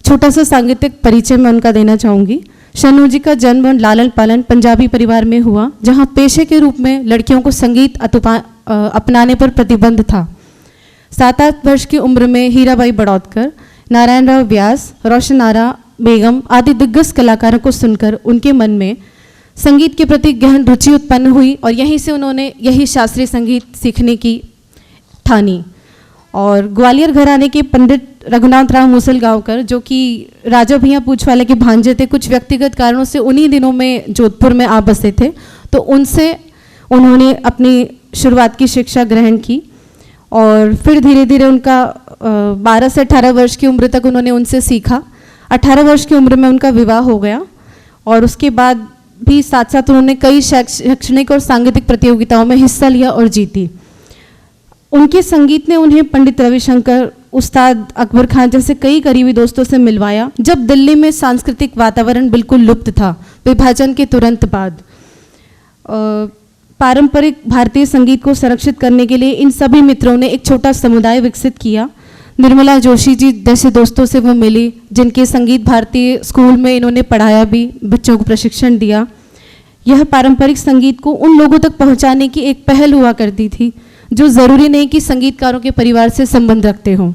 [SPEAKER 9] छोटा सा सांगीतिक परिचय मैं उनका देना चाहूँगी। शन्नू जी का जन्म लालन पालन पंजाबी परिवार में हुआ, जहाँ पेशे के रूप में लड़कियों को संगीत अपनाने पर प्रतिबंध था। 7-8 वर्ष की उम्र में हीराबाई बड़ौदकर, नारायण राव व्यास, रोशन आरा बेगम आदि दिग्गज कलाकारों को सुनकर उनके मन में संगीत के प्रति गहन रुचि उत्पन्न हुई और यहीं से उन्होंने यही शास्त्रीय संगीत सीखने की ठानी। और ग्वालियर घराने के पंडित रघुनाथ राव मूसलगांवकर, जो कि राजा भैया पूछवाले के भांजे थे, कुछ व्यक्तिगत कारणों से उन्हीं दिनों में जोधपुर में आ बसे थे, तो उनसे उन्होंने अपनी शुरुआत की शिक्षा ग्रहण की और फिर धीरे धीरे उनका 12 से 18 वर्ष की उम्र तक उन्होंने उनसे सीखा। 18 वर्ष की उम्र में उनका विवाह हो गया और उसके बाद भी साथ साथ उन्होंने कई शैक्षणिक और सांगीतिक प्रतियोगिताओं में हिस्सा लिया और जीती। उनके संगीत ने उन्हें पंडित रविशंकर, उस्ताद अकबर खान जैसे कई करीबी दोस्तों से मिलवाया। जब दिल्ली में सांस्कृतिक वातावरण बिल्कुल लुप्त था विभाजन के तुरंत बाद, पारंपरिक भारतीय संगीत को संरक्षित करने के लिए इन सभी मित्रों ने एक छोटा समुदाय विकसित किया। निर्मला जोशी जी जैसे दोस्तों से वो मिली, जिनके संगीत भारतीय स्कूल में इन्होंने पढ़ाया भी, बच्चों को प्रशिक्षण दिया। यह पारंपरिक संगीत को उन लोगों तक पहुंचाने की एक पहल हुआ करती थी जो ज़रूरी नहीं कि संगीतकारों के परिवार से संबंध रखते हों।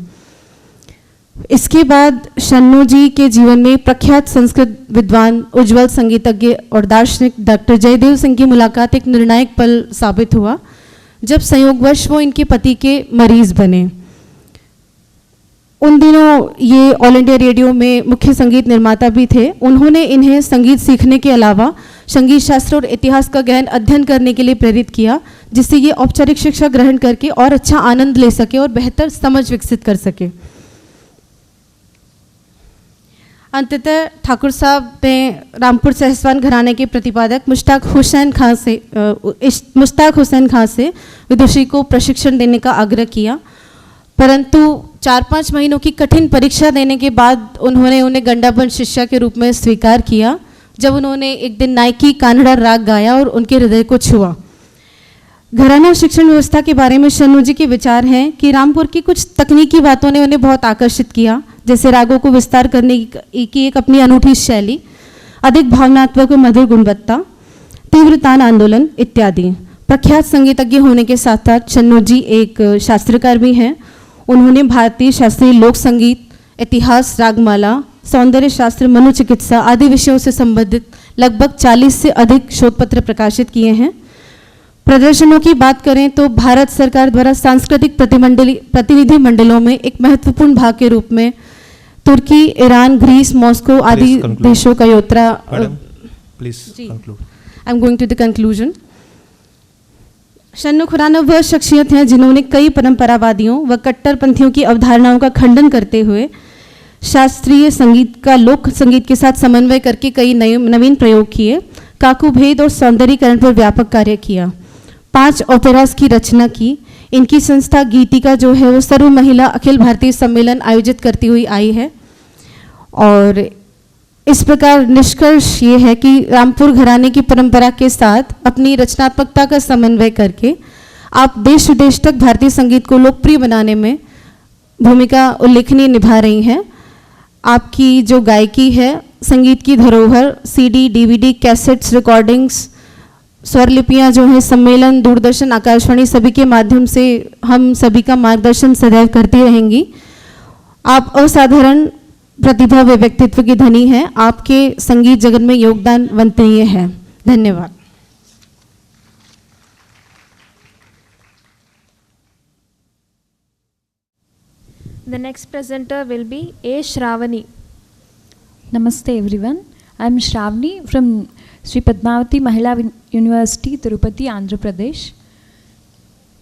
[SPEAKER 9] इसके बाद शन्नू जी के जीवन में प्रख्यात संस्कृत विद्वान, उज्ज्वल संगीतज्ञ और दार्शनिक डॉक्टर जयदेव सिंह की मुलाकात एक निर्णायक पल साबित हुआ, जब संयोगवश वो इनके पति के मरीज बने। उन दिनों ये ऑल इंडिया रेडियो में मुख्य संगीत निर्माता भी थे। उन्होंने इन्हें संगीत सीखने के अलावा संगीत शास्त्र और इतिहास का गहन अध्ययन करने के लिए प्रेरित किया, जिससे ये औपचारिक शिक्षा ग्रहण करके और अच्छा आनंद ले सके और बेहतर समझ विकसित कर सके। अंततः ठाकुर साहब ने रामपुर सहसवान घराने के प्रतिपादक मुश्ताक हुसैन खां से विदुषी को प्रशिक्षण देने का आग्रह किया, परंतु 4-5 महीनों की कठिन परीक्षा देने के बाद उन्होंने उन्हें गंडाबंद शिष्या के रूप में स्वीकार किया, जब उन्होंने एक दिन नायकी कान्हड़ा राग गाया और उनके हृदय को छुआ। घराना शिक्षण व्यवस्था के बारे में शन्नू जी के विचार हैं कि रामपुर की कुछ तकनीकी बातों ने उन्हें बहुत आकर्षित किया, जैसे रागों को विस्तार करने की एक अपनी अनूठी शैली, अधिक भावनात्मक व मधुर गुणवत्ता, तीव्र तान आंदोलन इत्यादि। प्रख्यात संगीतज्ञ होने के साथ साथ शन्नू जी एक शास्त्रकार भी हैं। उन्होंने भारतीय शास्त्रीय लोक संगीत, इतिहास, रागमाला, सौंदर्य शास्त्र, मनोचिकित्सा आदि विषयों से संबंधित लगभग 40 से अधिक शोध पत्र प्रकाशित किए हैं। प्रदर्शनों की बात करें तो भारत सरकार द्वारा सांस्कृतिक प्रतिनिधि मंडलों में एक महत्वपूर्ण भाग के रूप में तुर्की, ईरान, ग्रीस, मॉस्को आदि देशों का यात्रा। I am going to the conclusion. Shannu Khurana वह शख्सियत हैं जिन्होंने कई परंपरावादियों व कट्टरपंथियों की अवधारणाओं का खंडन करते हुए शास्त्रीय संगीत का लोक संगीत के साथ समन्वय करके कई नवीन प्रयोग किए, काकू भेद और सौंदर्यीकरण पर व्यापक कार्य किया, 5 ओपेरास की रचना की। इनकी संस्था गीतिका जो है वो सर्व महिला अखिल भारतीय सम्मेलन आयोजित करती हुई आई है। और इस प्रकार निष्कर्ष ये है कि रामपुर घराने की परंपरा के साथ अपनी रचनात्मकता का समन्वय करके आप देश विदेश तक भारतीय संगीत को लोकप्रिय बनाने में भूमिका उल्लेखनीय निभा रही हैं। आपकी जो गायकी है, संगीत की धरोहर, सीडी, डीवीडी, कैसेट्स, रिकॉर्डिंग्स, स्वरलिपियाँ जो हैं, सम्मेलन, दूरदर्शन, आकाशवाणी सभी के माध्यम से हम सभी का मार्गदर्शन सदैव करती रहेंगी। आप असाधारण प्रतिभा व व्यक्तित्व की धनी हैं। आपके संगीत जगत में योगदान वंदनीय है। धन्यवाद।
[SPEAKER 1] The next presenter will be A. Shravani.
[SPEAKER 10] Namaste everyone. I am Shravani from Sri Padamavati Mahila University, Tirupati, Andhra Pradesh.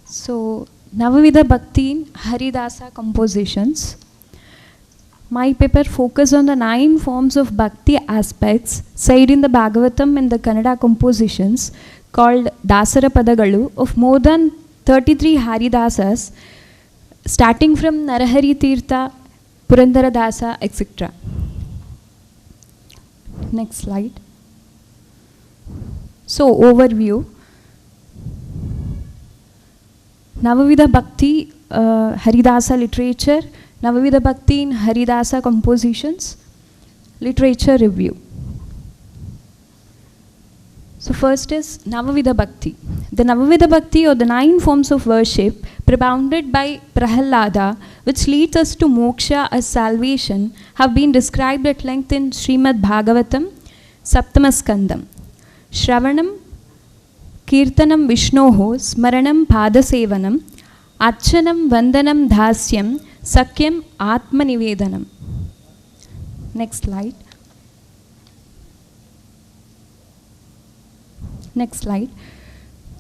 [SPEAKER 10] So, Navavida Bhakti in Haridasa compositions. My paper focus on the 9 forms of Bhakti aspects cited in the Bhagavatam and the Kannada compositions called Dasara Padagalu of more than 33 Haridasas, starting from Narahari Tirtha, Purandara Dasa, etc. Next slide. So, overview. Navavida Bhakti Haridasa literature, Navavida Bhakti in Haridasa compositions, literature review. So first is Navavida Bhakti. The Navavida Bhakti, or the 9 forms of worship propounded by Prahalada, which leads us to moksha as salvation, have been described at length in Srimad Bhagavatam, Saptama Skandam. Shravanam, Kirtanam Vishnoho, Smaranam Padasevanam, Archanam Vandanam Dhasyam, Sakyam Atmanivedanam. Next slide. Next slide.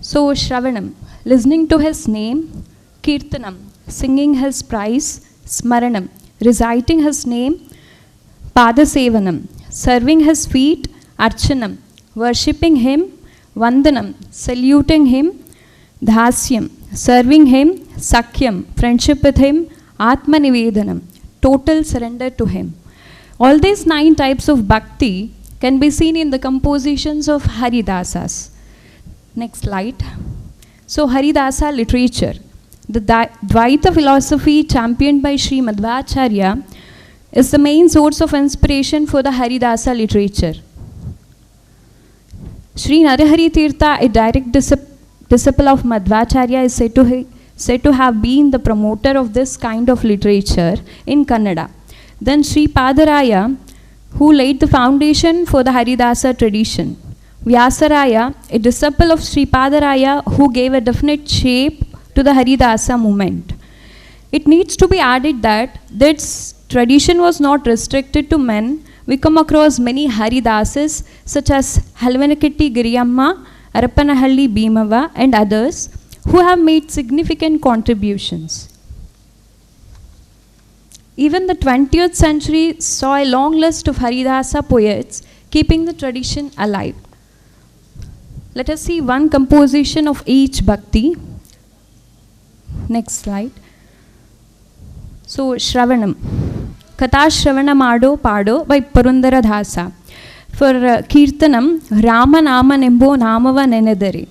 [SPEAKER 10] So, Shravanam, listening to his name, Kirtanam, singing his praise, Smaranam, reciting his name, Padasevanam, serving his feet, Archanam, worshipping him, Vandanam, saluting him, Dhasyam, serving him, Sakyam, friendship with him, Atmanivedanam, total surrender to him. All these 9 types of bhakti can be seen in the compositions of Haridasas. Next slide. So, Haridasa literature. The Dvaita philosophy championed by Sri Madhvacharya is the main source of inspiration for the Haridasa literature. Sri Narahari Tirtha, a direct disciple of Madhvacharya, is said to have been the promoter of this kind of literature in Kannada. Then Sri Padaraya, who laid the foundation for the Haridasa tradition. Vyasaraya, a disciple of Sri Padaraya, who gave a definite shape to the Haridasa movement. It needs to be added that this tradition was not restricted to men. We come across many Haridasas such as Halvanakatti Giriyamma, Arapanahalli Bhimava and others who have made significant contributions. Even the 20th century saw a long list of Haridasa poets keeping the tradition alive. Let us see one composition of each bhakti. Next slide. So, Shravanam. Katha Shravana Mado Pado by Purandara Dasa. For Kirtanam, Rama Nama Nembo Namava Nenedare.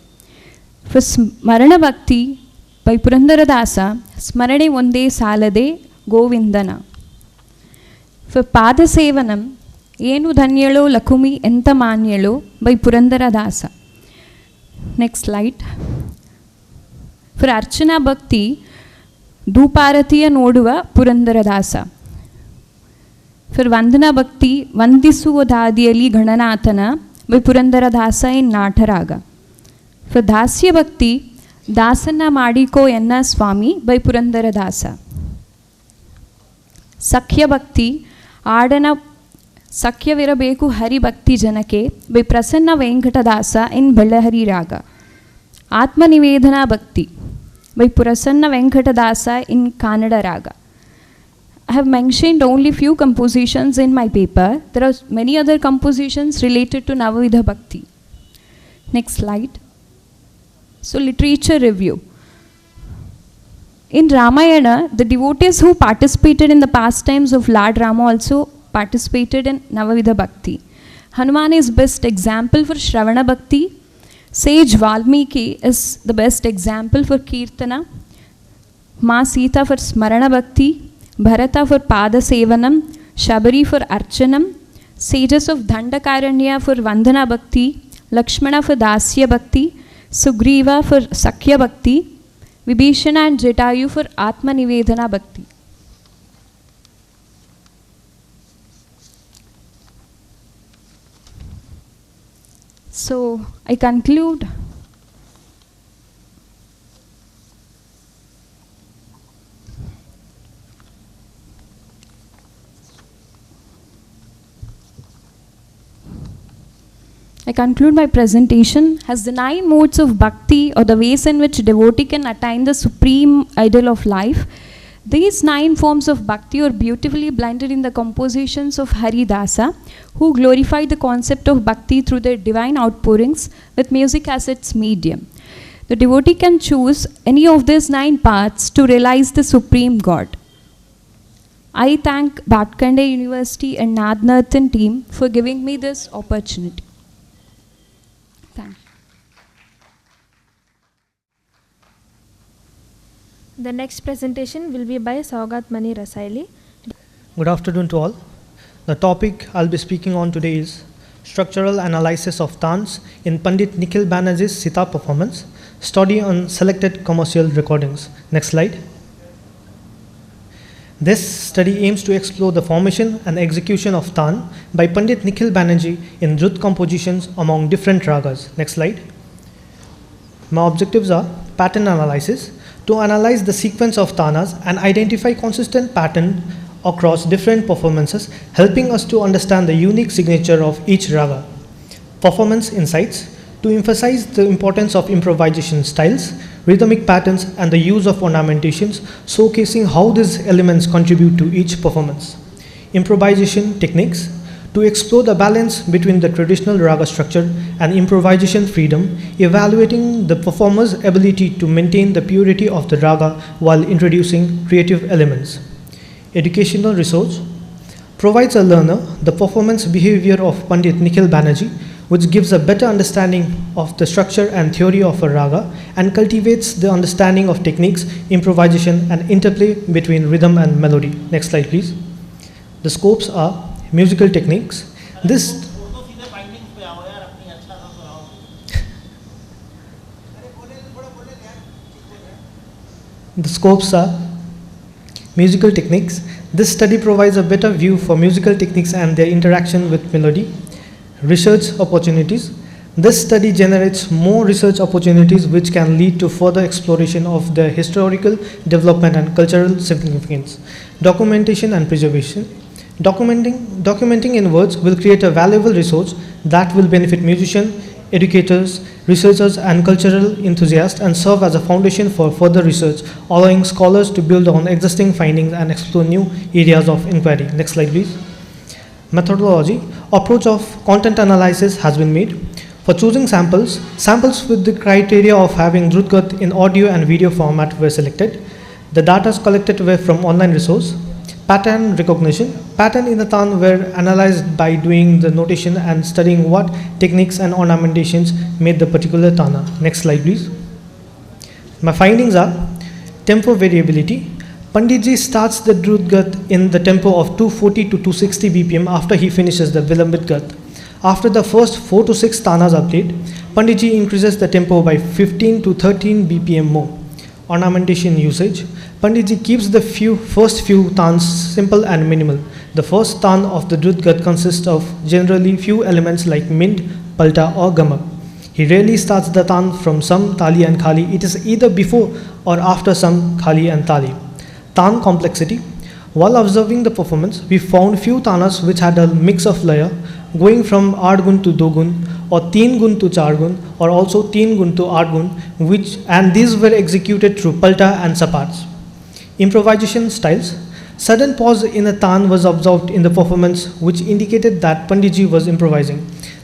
[SPEAKER 10] For Smarana Bhakti by Purandara Dasa, Smarane Vande Salade Govindana. For Padasevanam, Enu Dhanyalo Lakumi Enta Manyalo by Purandara Dasa. Next slide. For Archana Bhakti, Dhuparatiya Noduva Purandara Dasa. For Vandana Bhakti, Vandisuvodadiyali Ghananathana by Purandara Dasa in Nataraga. For Dasya Bhakti, Dasana Madiko Enna Swami by Purandara Dasa. Sakhya Bhakti, Adana Sakhya Virabeku Hari Bhakti Janake by Prasanna Venkatadasa in Ballahari Raga. Atma Nivedana Bhakti by Prasanna Venkatadasa in Kannada Raga. I have mentioned only few compositions in my paper. There are many other compositions related to Navavidha Bhakti. Next slide. So, literature review. In Ramayana, the devotees who participated in the pastimes of Lord Rama also participated in Navavidha Bhakti. Hanuman is best example for Shravana Bhakti. Sage Valmiki is the best example for Kirtana. Ma Sita for Smarana Bhakti. Bharata for Pada Sevanam. Shabari for Archanam. Sages of Dandakaranya for Vandana Bhakti. Lakshmana for Dasya Bhakti. Sugriva for Sakhya Bhakti. Vibhishana and Jatayu for Atma Nivedana Bhakti. So, I conclude. I conclude my presentation as the 9 modes of bhakti, or the ways in which devotee can attain the supreme ideal of life. These 9 forms of bhakti are beautifully blended in the compositions of Haridasa, who glorified the concept of bhakti through their divine outpourings with music as its medium. The devotee can choose any of these 9 paths to realize the supreme God. I thank Bhatkhande University and Naad Nartan team for giving me this opportunity. Thank you.
[SPEAKER 1] The next presentation will be by Saugat Mani Rasaily.
[SPEAKER 11] Good afternoon to all. The topic I'll be speaking on today is Structural Analysis of Tans in Pandit Nikhil Banerjee's Sitar performance, study on selected commercial recordings. Next slide. This study aims to explore the formation and execution of Tan by Pandit Nikhil Banerjee in Drut compositions among different ragas. Next slide. My objectives are pattern analysis, to analyze the sequence of tanas and identify consistent pattern across different performances, helping us to understand the unique signature of each raga. Performance insights, to emphasize the importance of improvisation styles, rhythmic patterns and the use of ornamentations, showcasing how these elements contribute to each performance. Improvisation techniques, to explore the balance between the traditional raga structure and improvisation freedom, evaluating the performer's ability to maintain the purity of the raga while introducing creative elements. Educational resource, provides a learner the performance behavior of Pandit Nikhil Banerjee, which gives a better understanding of the structure and theory of a raga and cultivates the understanding of techniques, improvisation and interplay between rhythm and melody. Next slide please. The scopes are musical techniques. The scopes are musical techniques. This study provides a better view for musical techniques and their interaction with melody. Research opportunities. This study generates more research opportunities which can lead to further exploration of the historical development and cultural significance. Documentation and preservation. Documenting in words will create a valuable resource that will benefit musicians, educators, researchers and cultural enthusiasts and serve as a foundation for further research, allowing scholars to build on existing findings and explore new areas of inquiry. Next slide please. Methodology. Approach of content analysis has been made. For choosing samples with the criteria of having Drutgat in audio and video format were selected. The data collected were from online resource. Pattern recognition. Pattern in the Tan were analyzed by doing the notation and studying what techniques and ornamentations made the particular Tana. Next slide please. My findings are tempo variability. Panditji starts the Drutgat in the tempo of 240 to 260 BPM after he finishes the Vilambit Gat. After the first 4 to 6 tanas are played, Panditji increases the tempo by 15 to 13 BPM more. Ornamentation usage. Panditji keeps the first few tans simple and minimal. The first tan of the Drutgat consists of generally few elements like mint, palta or gamak. He rarely starts the tan from sam, tali and khali. It is either before or after sam, khali and tali. Tan complexity. While observing the performance, we found few tanas which had a mix of laya, going from 8 gun to 2 gun, or 3 gun to 4 gun, or also 3 gun to 8 gun, and these were executed through palta and sapats. Improvisation styles. Sudden pause in a tan was observed in the performance, which indicated that Panditji was improvising.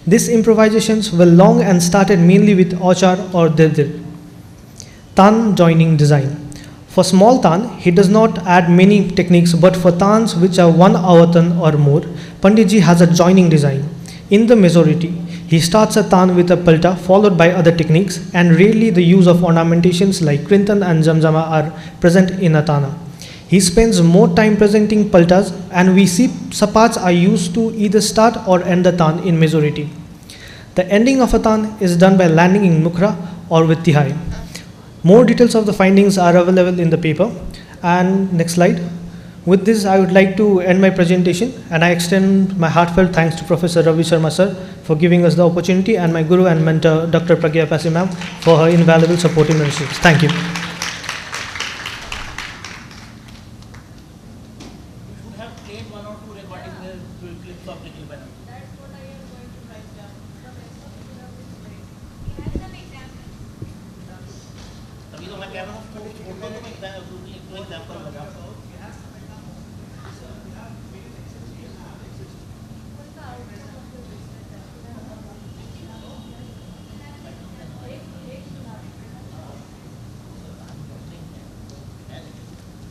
[SPEAKER 11] These improvisations were long and started mainly with Ochar or Dhir. Tan joining design. For small tan, he does not add many techniques, but for tans which are 1 avatan or more, Panditji has a joining design. In the majority, he starts a tan with a palta followed by other techniques, and rarely the use of ornamentations like krintan and zamzama are present in a tana. He spends more time presenting paltas, and we see sapats are used to either start or end the tan in majority. The ending of a tan is done by landing in mukra or with tihai. More details of the findings are available in the paper. And next slide. With this, I would like to end my presentation, and I extend my heartfelt thanks to Professor Ravi Sharma sir for giving us the opportunity, and my guru and mentor Dr. Pragya Pasi ma'am for her invaluable support in mentorship. Thank you.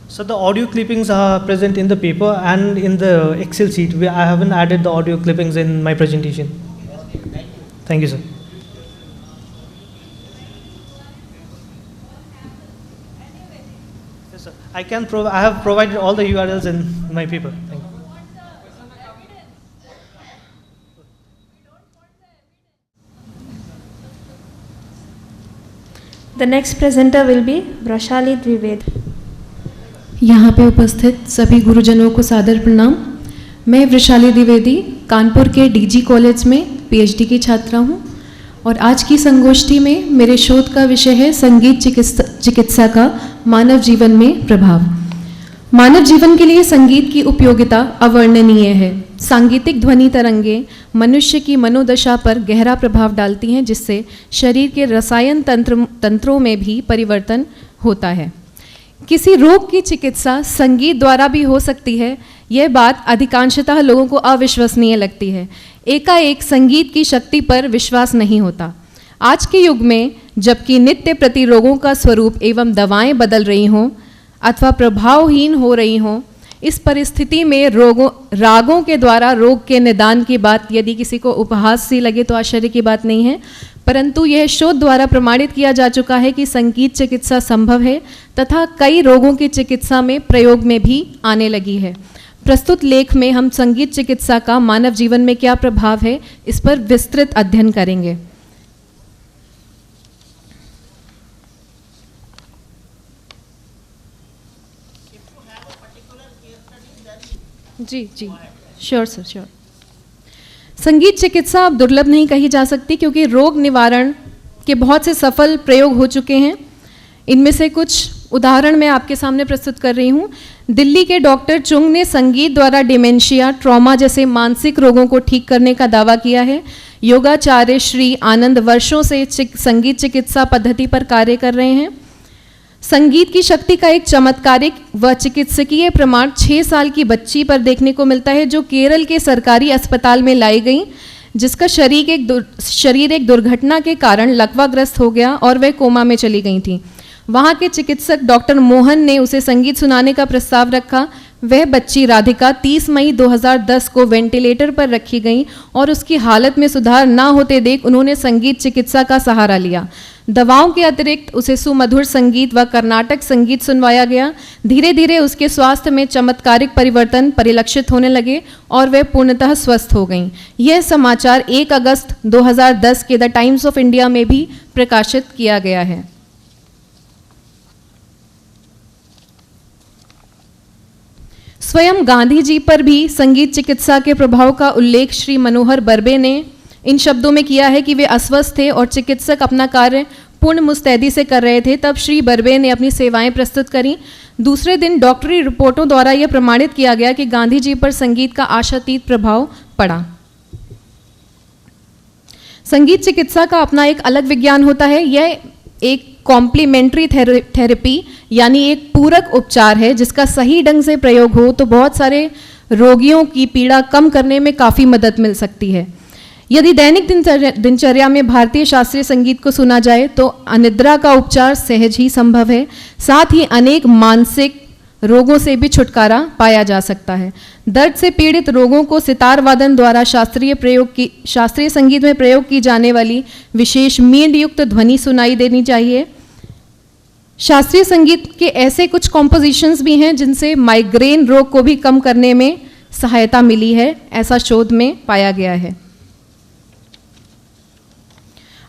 [SPEAKER 11] So the audio clippings are present in the paper and in the Excel sheet. I haven't added the audio clippings in my presentation. Thank you, sir. Yes, sir. I have provided all the URLs in my paper. Thank you.
[SPEAKER 1] The next presenter will be Rasaily द्विवेद.
[SPEAKER 3] यहाँ पे उपस्थित सभी गुरुजनों को सादर प्रणाम. मैं रासाily द्विवेदी कानपुर के डीजी कॉलेज में पीएचडी की छात्रा हूँ, और आज की संगोष्ठी में मेरे शोध का विषय है संगीत चिकित्सा का मानव जीवन में प्रभाव. मानव जीवन के लिए संगीत की उपयोगिता अवर्णनीय है. सांगीतिक ध्वनि तरंगें मनुष्य की मनोदशा पर गहरा प्रभाव डालती हैं, जिससे शरीर के रसायन तंत्रों में भी परिवर्तन होता है. किसी रोग की चिकित्सा संगीत द्वारा भी हो सकती है. यह बात अधिकांशतः लोगों को अविश्वसनीय लगती है. एकाएक संगीत की शक्ति पर विश्वास नहीं होता. आज के युग में जबकि नित्य प्रति रोगों का स्वरूप एवं दवाएं बदल रही हों अथवा प्रभावहीन हो रही हों, इस परिस्थिति में रागों के द्वारा रोग के निदान की बात यदि किसी को उपहास सी लगे तो आश्चर्य की बात नहीं है, परंतु यह शोध द्वारा प्रमाणित किया जा चुका है कि संगीत चिकित्सा संभव है तथा कई रोगों की चिकित्सा में प्रयोग में भी आने लगी है. प्रस्तुत लेख में हम संगीत चिकित्सा का मानव जीवन में क्या प्रभाव है, इस पर विस्तृत अध्ययन करेंगे. जी, श्योर सर, श्योर. संगीत चिकित्सा अब दुर्लभ नहीं कही जा सकती, क्योंकि रोग निवारण के बहुत से सफल प्रयोग हो चुके हैं. इनमें से कुछ उदाहरण मैं आपके सामने प्रस्तुत कर रही हूँ. दिल्ली के डॉक्टर चुंग ने संगीत द्वारा डिमेंशिया, ट्रॉमा जैसे मानसिक रोगों को ठीक करने का दावा किया है. योगाचार्य श्री आनंद वर्षों से संगीत चिकित्सा पद्धति पर कार्य कर रहे हैं. संगीत की शक्ति का एक चमत्कारिक व चिकित्सकीय प्रमाण 6 साल की बच्ची पर देखने को मिलता है, जो केरल के सरकारी अस्पताल में लाई गई, जिसका शरीर एक दुर्घटना के कारण लकवाग्रस्त हो गया और वह कोमा में चली गई थी. वहाँ के चिकित्सक डॉक्टर मोहन ने उसे संगीत सुनाने का प्रस्ताव रखा. वह बच्ची राधिका 30 मई 2010 को वेंटिलेटर पर रखी गई और उसकी हालत में सुधार ना होते देख उन्होंने संगीत चिकित्सा का सहारा लिया. दवाओं के अतिरिक्त उसे सुमधुर संगीत व कर्नाटक संगीत सुनवाया गया. धीरे धीरे उसके स्वास्थ्य में चमत्कारिक परिवर्तन परिलक्षित होने लगे और वह पूर्णतः स्वस्थ हो गईं. यह समाचार 1 अगस्त 2010 के द टाइम्स ऑफ इंडिया में भी प्रकाशित किया गया है. स्वयं गांधी जी पर भी संगीत चिकित्सा के प्रभाव का उल्लेख श्री मनोहर बर्वे ने
[SPEAKER 12] इन शब्दों में किया है कि वे अस्वस्थ थे और चिकित्सक अपना कार्य पूर्ण मुस्तैदी से कर रहे थे, तब श्री बर्वे ने अपनी सेवाएं प्रस्तुत करीं। दूसरे दिन डॉक्टरी रिपोर्टों द्वारा यह प्रमाणित किया गया कि गांधी जी पर संगीत का आशातीत प्रभाव पड़ा। संगीत चिकित्सा का अपना एक अलग विज्ञान होता है। यह एक कॉम्प्लीमेंट्री थेरेपी यानी एक पूरक उपचार है, जिसका सही ढंग से प्रयोग हो तो बहुत सारे रोगियों की पीड़ा कम करने में काफ़ी मदद मिल सकती है। यदि दैनिक दिनचर्या में भारतीय शास्त्रीय संगीत को सुना जाए तो अनिद्रा का उपचार सहज ही संभव है। साथ ही अनेक मानसिक रोगों से भी छुटकारा पाया जा सकता है। दर्द से पीड़ित रोगों को सितार वादन द्वारा शास्त्रीय संगीत में प्रयोग की जाने वाली विशेष मींड युक्त ध्वनि सुनाई देनी चाहिए। शास्त्रीय संगीत के ऐसे कुछ कॉम्पोजिशंस भी हैं जिनसे माइग्रेन रोग को भी कम करने में सहायता मिली है, ऐसा शोध में पाया गया है।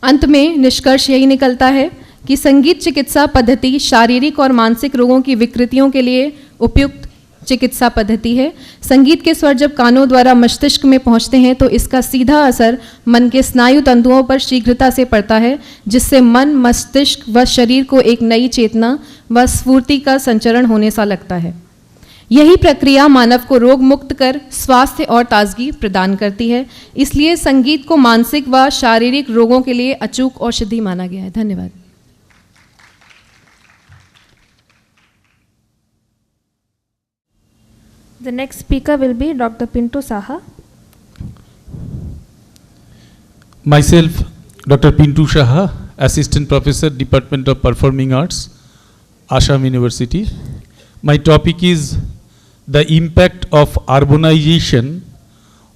[SPEAKER 12] अंत में निष्कर्ष यही निकलता है कि संगीत चिकित्सा पद्धति शारीरिक और मानसिक रोगों की विकृतियों के लिए उपयुक्त चिकित्सा पद्धति है। संगीत के स्वर जब कानों द्वारा मस्तिष्क में पहुंचते हैं तो इसका सीधा असर मन के स्नायु तंतुओं पर शीघ्रता से पड़ता है, जिससे मन, मस्तिष्क व शरीर को एक नई चेतना व स्फूर्ति का संचरण होने सा लगता है। यही प्रक्रिया मानव को रोग मुक्त कर स्वास्थ्य और ताजगी प्रदान करती है। इसलिए संगीत को मानसिक व शारीरिक रोगों के लिए अचूक औषधि माना गया है। धन्यवाद।
[SPEAKER 1] The next speaker will be Dr. Pintu Saha.
[SPEAKER 13] Myself, Dr. Pintu Saha, Assistant Professor, Department of Performing Arts, Assam University. My topic is the impact of urbanization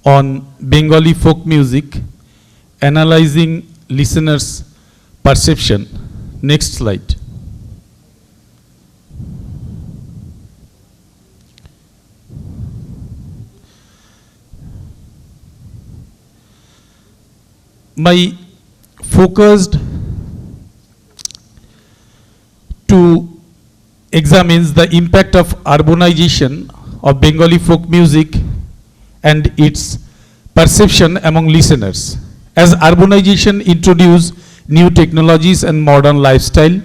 [SPEAKER 13] on Bengali folk music, analyzing listeners' perception. Next slide. My focused to examines the impact of urbanization of Bengali folk music and its perception among listeners. As urbanization introduces new technologies and modern lifestyle,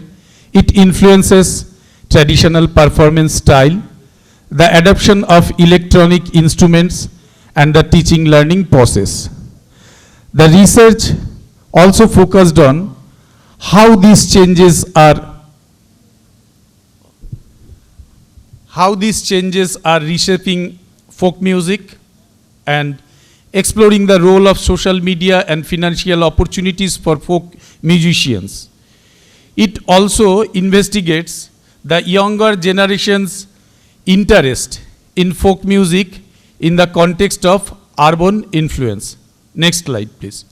[SPEAKER 13] it influences traditional performance style, the adoption of electronic instruments and the teaching learning process. The research also focused on how these changes are reshaping folk music and exploring the role of social media and financial opportunities for folk musicians. It also investigates the younger generation's interest in folk music in the context of urban influence. Next slide, please.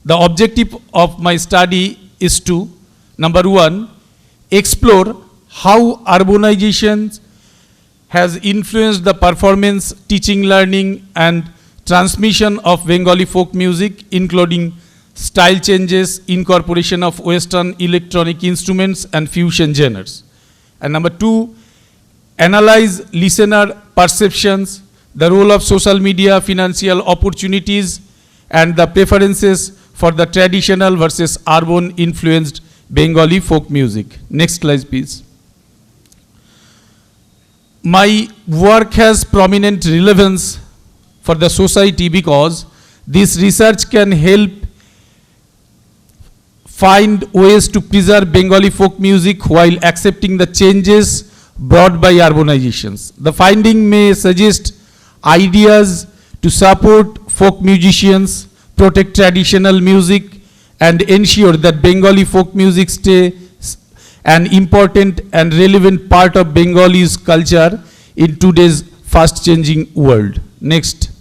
[SPEAKER 13] The objective of my study is to, number one, explore how urbanization has influenced the performance, teaching, learning, and transmission of Bengali folk music, including style changes, incorporation of Western electronic instruments, and fusion genres. And number two, analyze listener perceptions, the role of social media, financial opportunities, and the preferences for the traditional versus urban influenced Bengali folk music. Next slide, please. My work has prominent relevance for the society because this research can help find ways to preserve Bengali folk music while accepting the changes brought by urbanizations. The finding may suggest ideas to support folk musicians, protect traditional music, and ensure that Bengali folk music stays an important and relevant part of Bengalese culture in today's fast-changing world. Next.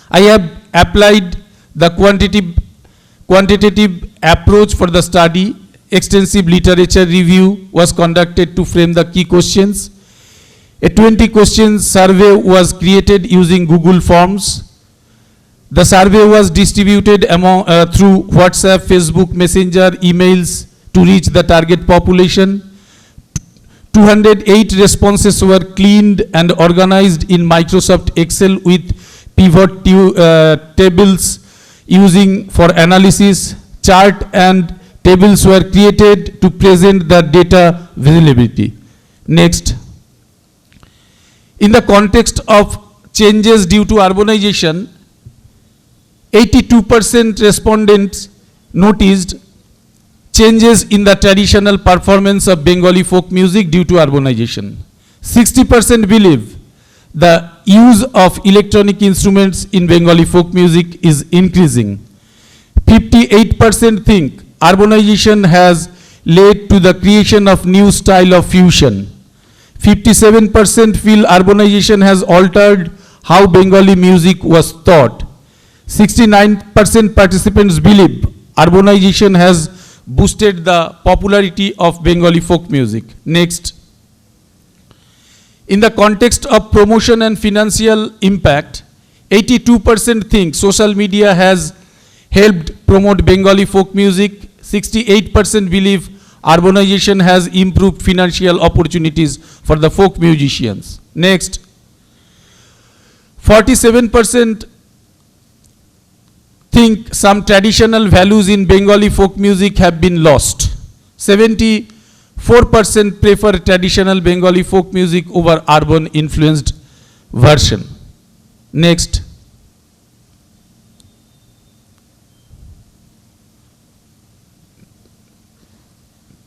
[SPEAKER 13] I have applied the quantitative approach for the study. Extensive literature review was conducted to frame the key questions. A 20-question survey was created using Google Forms. The survey was distributed through WhatsApp, Facebook Messenger, emails to reach the target population. 208 responses were cleaned and organized in Microsoft Excel with pivot tables using for analysis, chart and tables were created to present the data visibility. Next. In the context of changes due to urbanization, 82% respondents noticed changes in the traditional performance of Bengali folk music due to urbanization. 60% believe the use of electronic instruments in Bengali folk music is increasing. 58% think urbanization has led to the creation of new style of fusion. 57% feel urbanization has altered how Bengali music was taught. 69% participants believe urbanization has boosted the popularity of Bengali folk music. Next. In the context of promotion and financial impact, 82% think social media has helped promote Bengali folk music. 68% believe urbanization has improved financial opportunities for the folk musicians. Next. 47% think some traditional values in Bengali folk music have been lost. 74% prefer traditional Bengali folk music over urban influenced version. Next.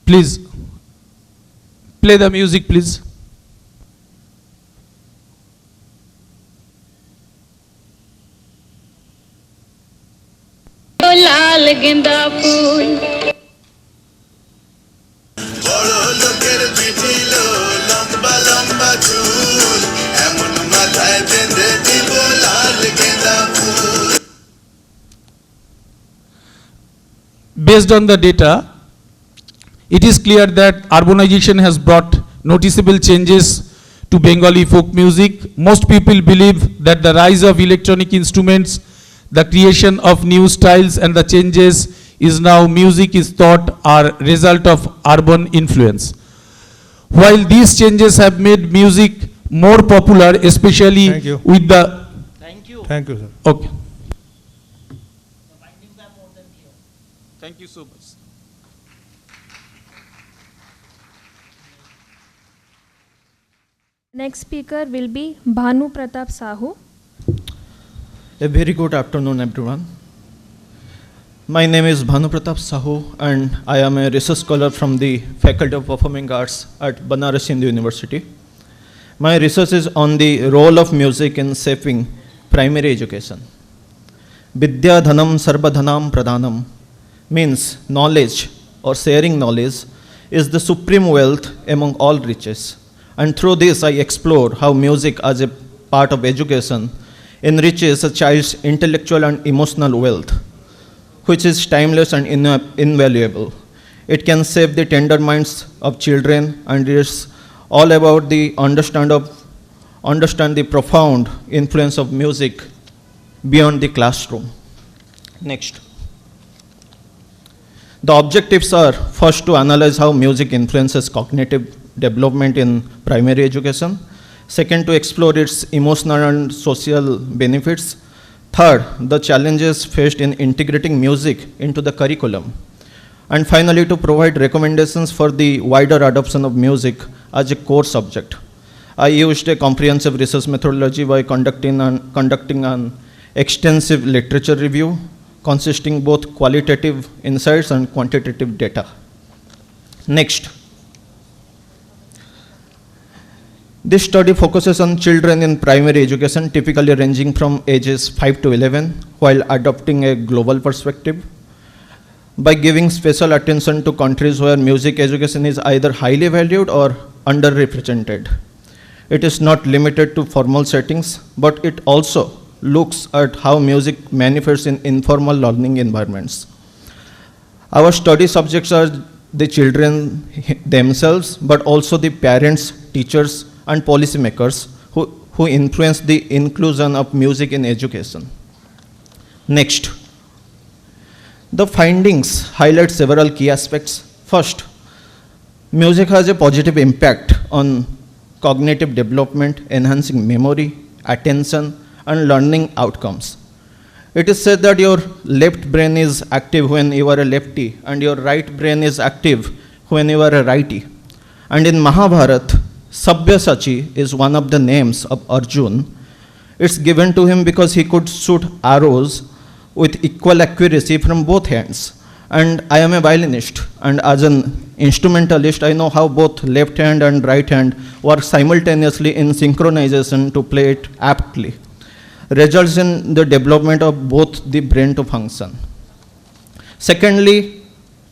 [SPEAKER 13] Please play the music, please.
[SPEAKER 14] लाल गेंदा फूल
[SPEAKER 15] বড় লোকের চিঠি লো লম্বা লম্বা চুল এমন মাথায় বেঁধে দিব লাল গেঁদা ফুল.
[SPEAKER 13] Based on the data, it is clear that urbanization has brought noticeable changes to Bengali folk music. Most people believe that the rise of electronic instruments, the creation of new styles and the changes is now music is thought are result of urban influence. While these changes have made music more popular, especially with the...
[SPEAKER 16] Thank you. Thank you, sir.
[SPEAKER 13] Okay. Thank you so much.
[SPEAKER 1] Next speaker will be Bhanu Pratap Sahu.
[SPEAKER 17] A very good afternoon, everyone. My name is Bhanu Pratap Sahu, and I am a research scholar from the Faculty of Performing Arts at Banaras Hindu University. My research is on the role of music in shaping primary education. Vidya Dhanam Sarva Dhanam Pradhanam means knowledge or sharing knowledge is the supreme wealth among all riches. And through this, I explore how music as a part of education enriches a child's intellectual and emotional wealth, which is timeless and invaluable. It can save the tender minds of children, and it's all about the understand the profound influence of music beyond the classroom. Next. The objectives are first to analyze how music influences cognitive development in primary education. Second, to explore its emotional and social benefits. Third, the challenges faced in integrating music into the curriculum. And finally, to provide recommendations for the wider adoption of music as a core subject. I used a comprehensive research methodology by conducting an extensive literature review consisting both qualitative insights and quantitative data. Next. This study focuses on children in primary education, typically ranging from ages 5 to 11, while adopting a global perspective. By giving special attention to countries where music education is either highly valued or underrepresented. It is not limited to formal settings, but it also looks at how music manifests in informal learning environments. Our study subjects are the children themselves, but also the parents, teachers, and policymakers who influence the inclusion of music in education. Next. The findings highlight several key aspects. First, music has a positive impact on cognitive development, enhancing memory, attention, and learning outcomes. It is said that your left brain is active when you are a lefty and your right brain is active when you are a righty. And in Mahabharata, Sabyasachi is one of the names of Arjun. It's given to him because he could shoot arrows with equal accuracy from both hands. And I am a violinist, and as an instrumentalist, I know how both left hand and right hand work simultaneously in synchronization to play it aptly, results in the development of both the brain to function. Secondly,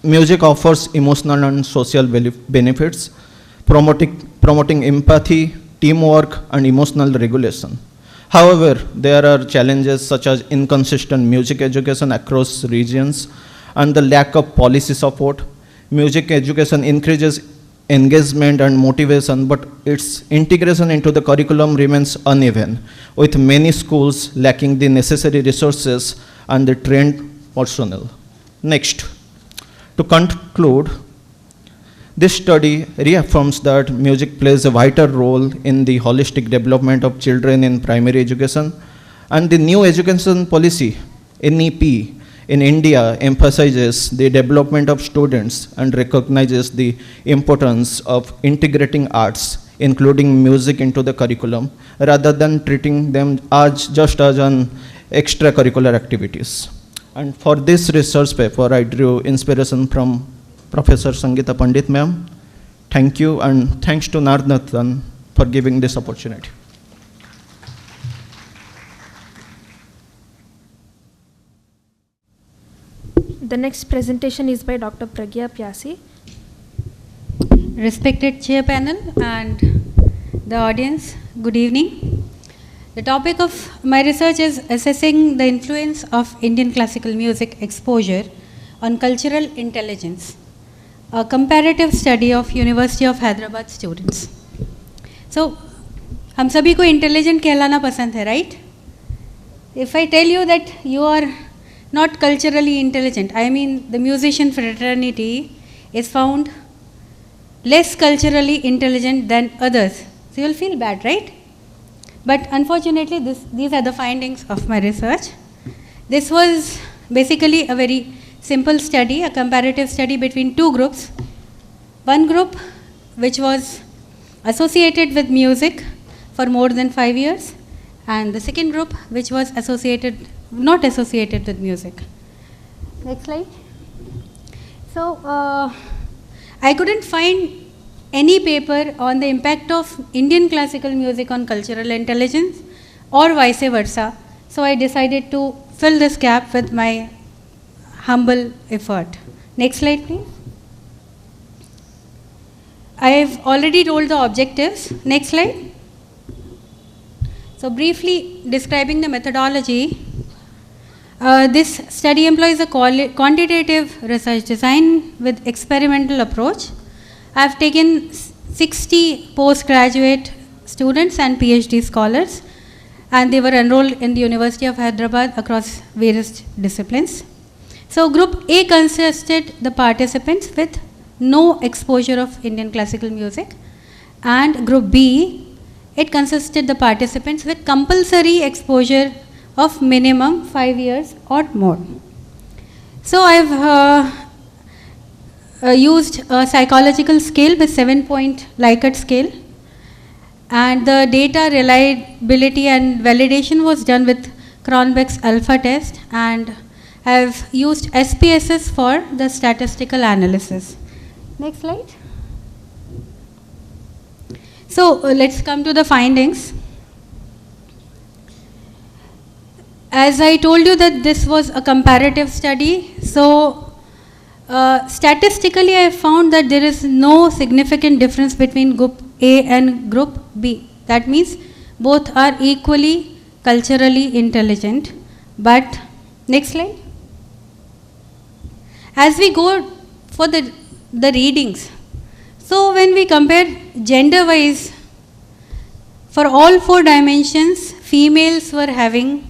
[SPEAKER 17] music offers emotional and social benefits, promoting empathy, teamwork, and emotional regulation. However, there are challenges such as inconsistent music education across regions and the lack of policy support. Music education increases engagement and motivation, but its integration into the curriculum remains uneven, with many schools lacking the necessary resources and the trained personnel. Next, to conclude, this study reaffirms that music plays a vital role in the holistic development of children in primary education, and the new education policy, NEP, in India emphasizes the development of students and recognizes the importance of integrating arts, including music, into the curriculum, rather than treating them just as an extracurricular activities. And for this research paper, I drew inspiration from Professor Sangeeta Pandit ma'am. Thank you, and thanks to Naad Nartan for giving this opportunity.
[SPEAKER 1] The next presentation is by Dr. Pragya Pyasi.
[SPEAKER 16] Respected chair panel and the audience, good evening. The topic of my research is assessing the influence of Indian classical music exposure on cultural intelligence, a comparative study of University of Hyderabad students. So, हम सभी को intelligent कहलाना पसंद है, right? If I tell you that you are not culturally intelligent, I mean the musician fraternity is found less culturally intelligent than others. So you will feel bad, right? But unfortunately, these are the findings of my research. This was basically a very simple study, a comparative study between two groups. One group which was associated with music for more than 5 years, and the second group which was not associated with music. Next slide. So, I couldn't find any paper on the impact of Indian classical music on cultural intelligence or vice versa. So, I decided to fill this gap with my humble effort. Next slide, please. I have already told the objectives. Next slide. So, briefly describing the methodology. This study employs a quantitative research design with experimental approach. I have taken 60 postgraduate students and PhD scholars, and they were enrolled in the University of Hyderabad across various disciplines. So group A consisted the participants with no exposure of Indian classical music, and group B, it consisted the participants with compulsory exposure of minimum 5 years or more. So I've used a psychological scale with 7-point Likert scale, and the data reliability and validation was done with Cronbach's alpha test, and I've used SPSS for the statistical analysis. Next slide. So let's come to the findings. As I told you that this was a comparative study, so statistically I found that there is no significant difference between group A and group B. That means both are equally culturally intelligent. But next slide. As we go for the readings, so when we compare gender wise, for all 4 dimensions, females were having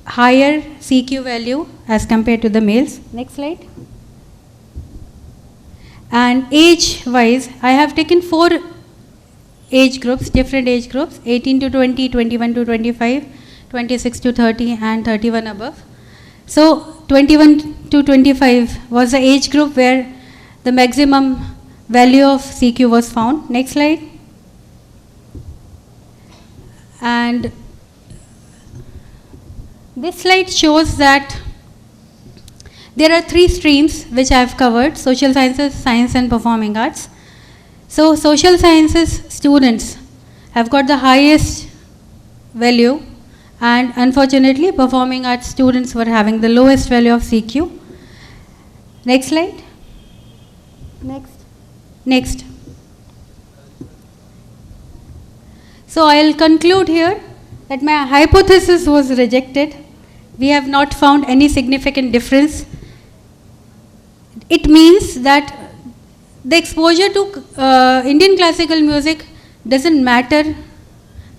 [SPEAKER 16] higher CQ value as compared to the males. Next slide. And age wise, I have taken 4 age groups, different age groups, 18 to 20, 21 to 25, 26 to 30 and 31 above. So 21 to 25 was the age group where the maximum value of CQ was found. Next slide. And this slide shows that there are 3 streams which I have covered: social sciences, science and performing arts. So social sciences students have got the highest value, and unfortunately performing arts students were having the lowest value of CQ. Next slide. Next. So I'll conclude here that my hypothesis was rejected. We have not found any significant difference. It means that the exposure to Indian classical music doesn't matter,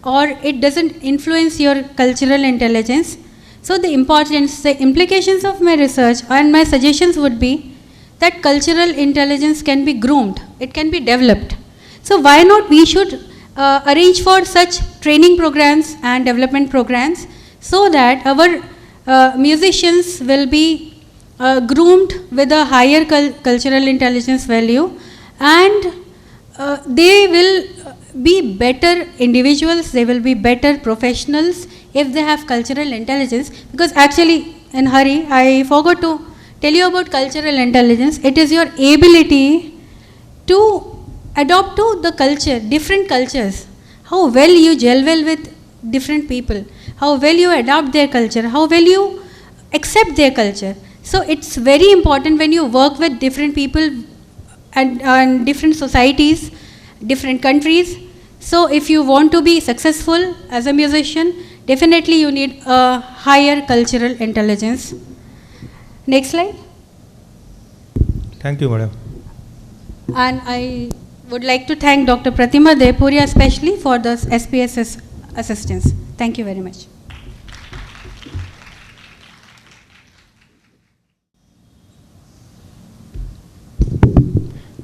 [SPEAKER 16] or it doesn't influence your cultural intelligence. So the implications of my research and my suggestions would be that cultural intelligence can be groomed, it can be developed. So why not we should arrange for such training programs and development programs, so that our musicians will be groomed with a higher cultural intelligence value, and they will be better individuals, they will be better professionals if they have cultural intelligence. Because actually, in hurry, I forgot to tell you about cultural intelligence. It is your ability to adopt to the culture, different cultures, how well you gel well with different people, how well you adopt their culture, how well you accept their culture. So it's very important when you work with different people and different societies, different countries. So if you want to be successful as a musician, definitely you need a higher cultural intelligence. Next slide.
[SPEAKER 18] Thank you, madam.
[SPEAKER 16] And I would like to thank Dr. Pratima Depuria especially for the SPSS assistance. Thank you very much.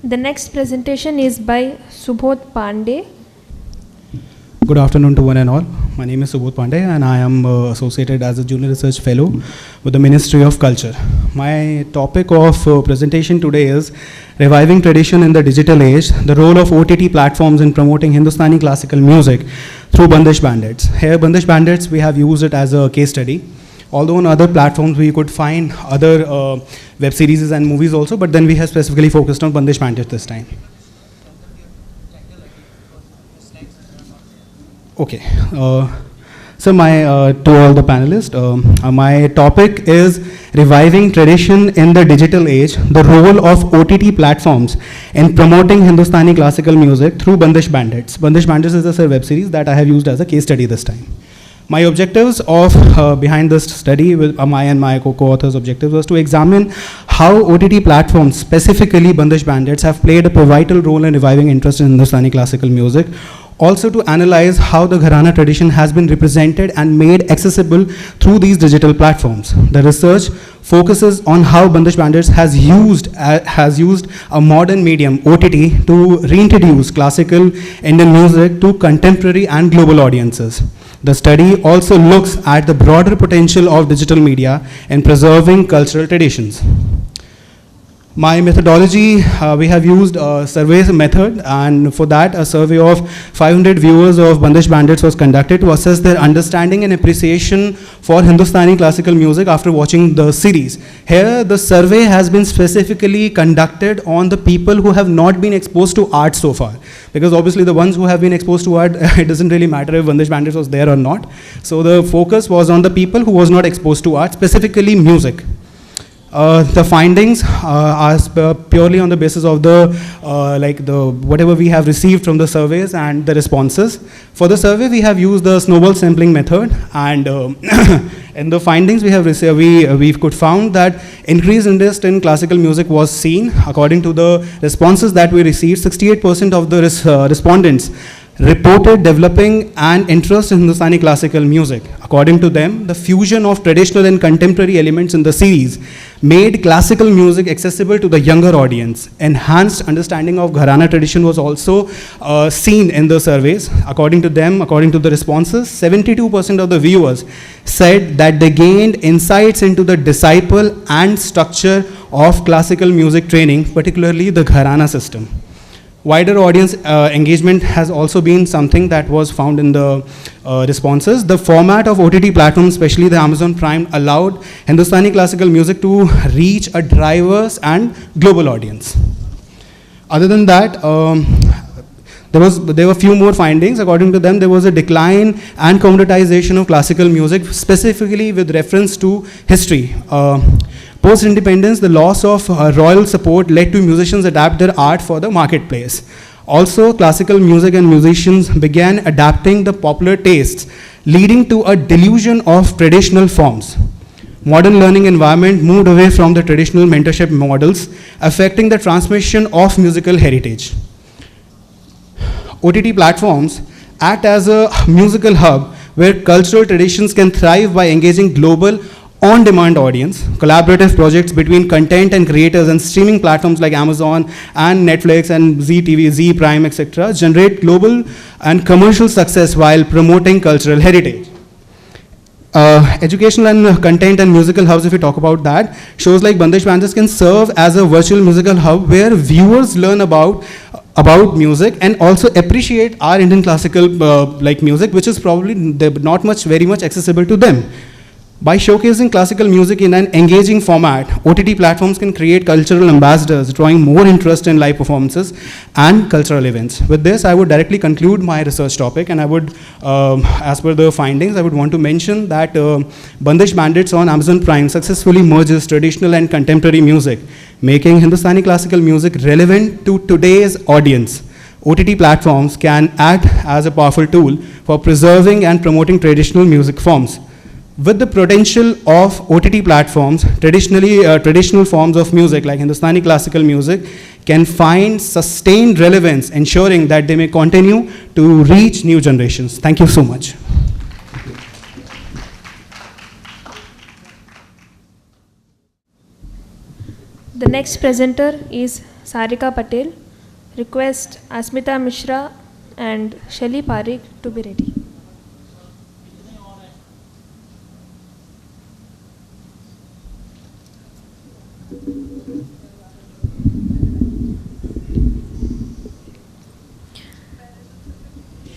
[SPEAKER 1] The next presentation is by Subodh Pandey.
[SPEAKER 19] Good afternoon to one and all. My name is Subodh Pandey and I am associated as a Junior Research Fellow with the Ministry of Culture. My topic of presentation today is Reviving Tradition in the Digital Age, the role of OTT platforms in promoting Hindustani classical music through Bandish Bandits. Here, Bandish Bandits, we have used it as a case study. Although on other platforms we could find other web series and movies also, but then we have specifically focused on Bandish Bandits this time. Okay, so to all the panelists, my topic is Reviving Tradition in the Digital Age, the role of OTT platforms in promoting Hindustani classical music through Bandish Bandits. Bandish Bandits is a web series that I have used as a case study this time. My objectives of behind this study, with my and my co-authors' objectives, was to examine how OTT platforms, specifically Bandish Bandits, have played a vital role in reviving interest in Hindustani classical music. Also to analyze how the Gharana tradition has been represented and made accessible through these digital platforms. The research focuses on how Bandish Bandits has used a modern medium, OTT, to reintroduce classical Indian music to contemporary and global audiences. The study also looks at the broader potential of digital media in preserving cultural traditions. My methodology, we have used a survey method, and for that a survey of 500 viewers of Bandish Bandits was conducted to assess their understanding and appreciation for Hindustani classical music after watching the series. Here the survey has been specifically conducted on the people who have not been exposed to art so far, because obviously the ones who have been exposed to art, it doesn't really matter if Bandish Bandits was there or not. So the focus was on the people who was not exposed to art, specifically music. The findings are purely on the basis of whatever we have received from the surveys and the responses. For the survey, we have used the snowball sampling method, and in the findings we have received, we could found that increased interest in classical music was seen. According to the responses that we received, 68% of the respondents reported developing an interest in Hindustani classical music. According to them, the fusion of traditional and contemporary elements in the series made classical music accessible to the younger audience. Enhanced understanding of Gharana tradition was also seen in the surveys. According to them, according to the responses, 72% of the viewers said that they gained insights into the disciple and structure of classical music training, particularly the Gharana system. Wider audience engagement has also been something that was found in the responses. The format of OTT platforms, especially the Amazon Prime, allowed Hindustani classical music to reach a diverse and global audience. Other than that, there were few more findings. According to them, there was a decline and commoditization of classical music, specifically with reference to history. Post-independence, the loss of royal support led to musicians adapt their art for the marketplace. Also, classical music and musicians began adapting the popular tastes, leading to a delusion of traditional forms. Modern learning environment moved away from the traditional mentorship models, affecting the transmission of musical heritage. OTT platforms act as a musical hub where cultural traditions can thrive by engaging global on-demand audience. Collaborative projects between content and creators and streaming platforms like Amazon and Netflix and Zee TV, Zee Prime, etc. generate global and commercial success while promoting cultural heritage. Educational and content and musical hubs, if we talk about that, shows like Bandish Bandish can serve as a virtual musical hub where viewers learn about music and also appreciate our Indian classical like music, which is probably not very much accessible to them. By showcasing classical music in an engaging format, OTT platforms can create cultural ambassadors, drawing more interest in live performances and cultural events. With this, I would directly conclude my research topic, and I would, as per the findings, I would want to mention that Bandish Bandits on Amazon Prime successfully merges traditional and contemporary music, making Hindustani classical music relevant to today's audience. OTT platforms can act as a powerful tool for preserving and promoting traditional music forms. With the potential of OTT platforms, traditional forms of music like Hindustani classical music can find sustained relevance, ensuring that they may continue to reach new generations. Thank you so much.
[SPEAKER 1] The next presenter is Sarika Patel. Request Asmita Mishra and Shelly Parikh to be ready.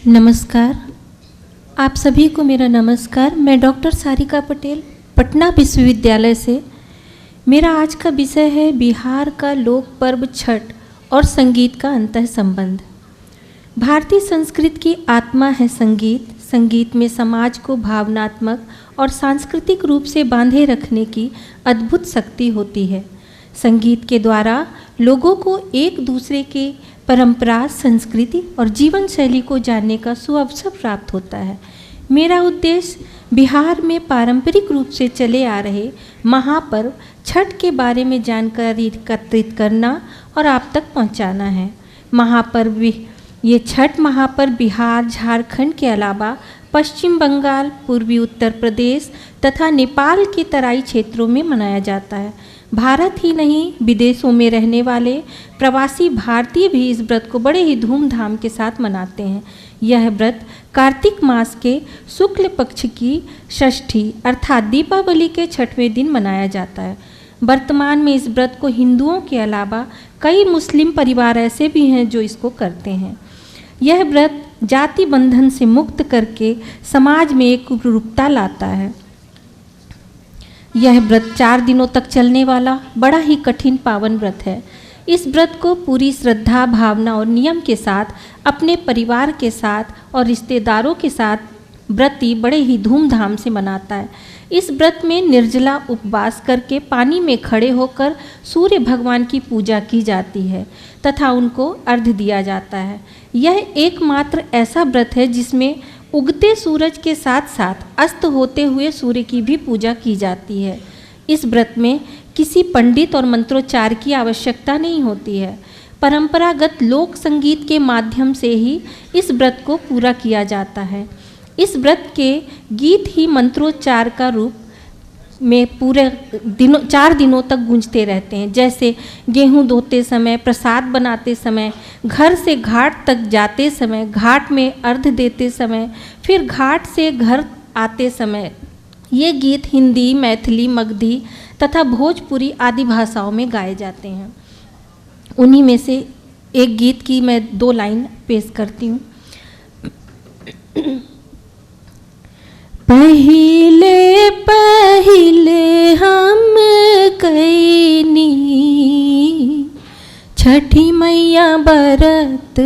[SPEAKER 20] नमस्कार, आप सभी को मेरा नमस्कार। मैं doctor Sarika Patel, Patna विश्वविद्यालय से। मेरा आज का विषय है बिहार का लोक पर्व छठ और संगीत का अंतः संबंध। भारतीय संस्कृति की आत्मा है संगीत। संगीत में समाज को भावनात्मक और सांस्कृतिक रूप से बांधे रखने की अद्भुत शक्ति होती है। संगीत के द्वारा लोगों को एक दूसरे के परंपरा, संस्कृति और जीवन शैली को जानने का सुअवसर प्राप्त होता है। मेरा उद्देश्य बिहार में पारंपरिक रूप से चले आ रहे महापर्व छठ के बारे में जानकारी एकत्रित करना और आप तक पहुंचाना है। ये छठ महापर्व बिहार, झारखंड के अलावा पश्चिम बंगाल, पूर्वी उत्तर प्रदेश तथा नेपाल के तराई क्षेत्रों में मनाया जाता है। भारत ही नहीं, विदेशों में रहने वाले प्रवासी भारतीय भी इस व्रत को बड़े ही धूमधाम के साथ मनाते हैं। यह व्रत कार्तिक मास के शुक्ल पक्ष की षष्ठी अर्थात दीपावली के छठवें दिन मनाया जाता है। वर्तमान में इस व्रत को हिंदुओं के अलावा कई मुस्लिम परिवार ऐसे भी हैं जो इसको करते हैं। यह व्रत जाति बंधन से मुक्त करके समाज में एक रूपता लाता है। यह व्रत 4 दिनों तक चलने वाला बड़ा ही कठिन पावन व्रत है। इस व्रत को पूरी श्रद्धा, भावना और नियम के साथ अपने परिवार के साथ और रिश्तेदारों के साथ व्रती बड़े ही धूमधाम से मनाता है। इस व्रत में निर्जला उपवास करके पानी में खड़े होकर सूर्य भगवान की पूजा की जाती है तथा उनको अर्घ्य दिया जाता है। यह एकमात्र ऐसा व्रत है जिसमें उगते सूरज के साथ साथ अस्त होते हुए सूर्य की भी पूजा की जाती है। इस व्रत में किसी पंडित और मंत्रोच्चार की आवश्यकता नहीं होती है। परंपरागत लोक संगीत के माध्यम से ही इस व्रत को पूरा किया जाता है। इस व्रत के गीत ही मंत्रोच्चार का रूप में पूरे दिनों 4 दिनों तक गूंजते रहते हैं। जैसे गेहूं धोते समय, प्रसाद बनाते समय, घर से घाट तक जाते समय, घाट में अर्घ देते समय, फिर घाट से घर आते समय। ये गीत हिंदी, मैथिली, मगधी तथा भोजपुरी आदि भाषाओं में गाए जाते हैं। उन्हीं में से एक गीत की मैं 2 लाइन पेश करती हूँ। पहिले पहिले हम कैनी छठी मैया बरत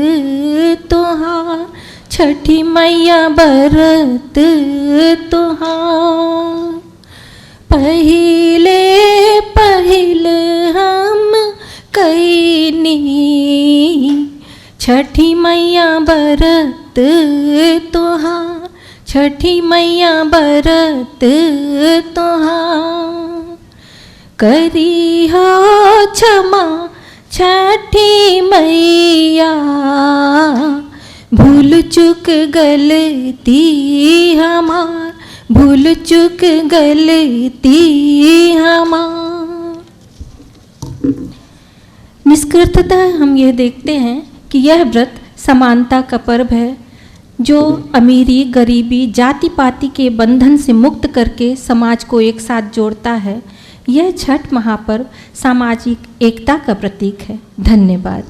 [SPEAKER 20] तोहार, छठी मैया बरत तोहार। पहिले पहिले हम कैनी छठी मैया बरत तोहार, छठी मैया बरत तोहार। करी हो क्षमा छठी मैया, भूल चुक गलती हमार, भूल चुक गलती हमार। निष्कर्षतः हम यह देखते हैं कि यह व्रत समानता का पर्व है, जो अमीरी, गरीबी, जाति पाति के बंधन से मुक्त करके समाज को एक साथ जोड़ता है। यह छठ महापर्व सामाजिक एकता का प्रतीक है। धन्यवाद।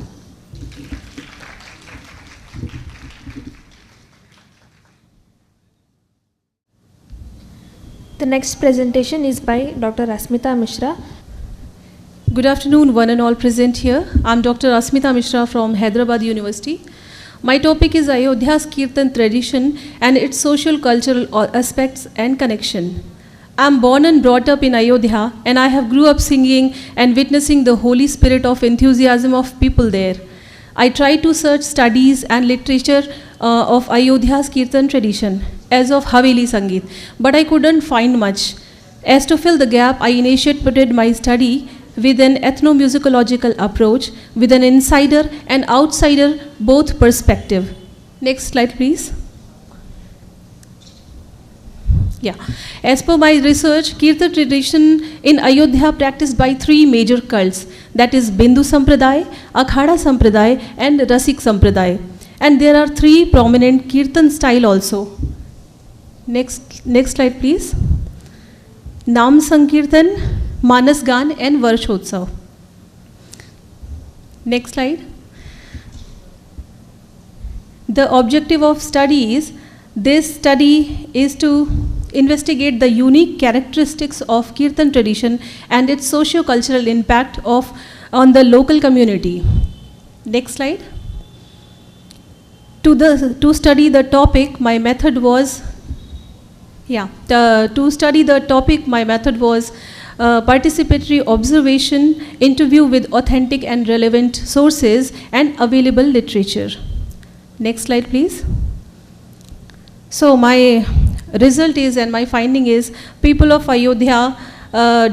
[SPEAKER 1] The next presentation is by Dr. Asmita Mishra.
[SPEAKER 21] Good afternoon, one and all present here. I'm Dr. Asmita Mishra from Hyderabad University. My topic is Ayodhya's Kirtan tradition and its social cultural aspects and connection. I'm born and brought up in Ayodhya, and I have grew up singing and witnessing the holy spirit of enthusiasm of people there. I tried to search studies and literature of Ayodhya's Kirtan tradition as of Haveli Sangeet, but I couldn't find much. As to fill the gap, I initiated my study with an ethnomusicological approach, with an insider and outsider both perspective. Next slide, please. Yeah. As per my research, Kirtan tradition in Ayodhya practiced by 3 major cults, that is Bindu Sampradaya, Akhada Sampradaya and Rasik Sampradaya. And there are 3 prominent Kirtan style also. Next slide, please. Nam Sankirtan, Manas Gan and Varshotsav. Next slide. The objective of study is, this study is to investigate the unique characteristics of Kirtan tradition and its socio-cultural impact on the local community. Next slide. To study the topic, my method was participatory observation, interview with authentic and relevant sources, and available literature. Next slide, please. So my result is, and my finding is, people of Ayodhya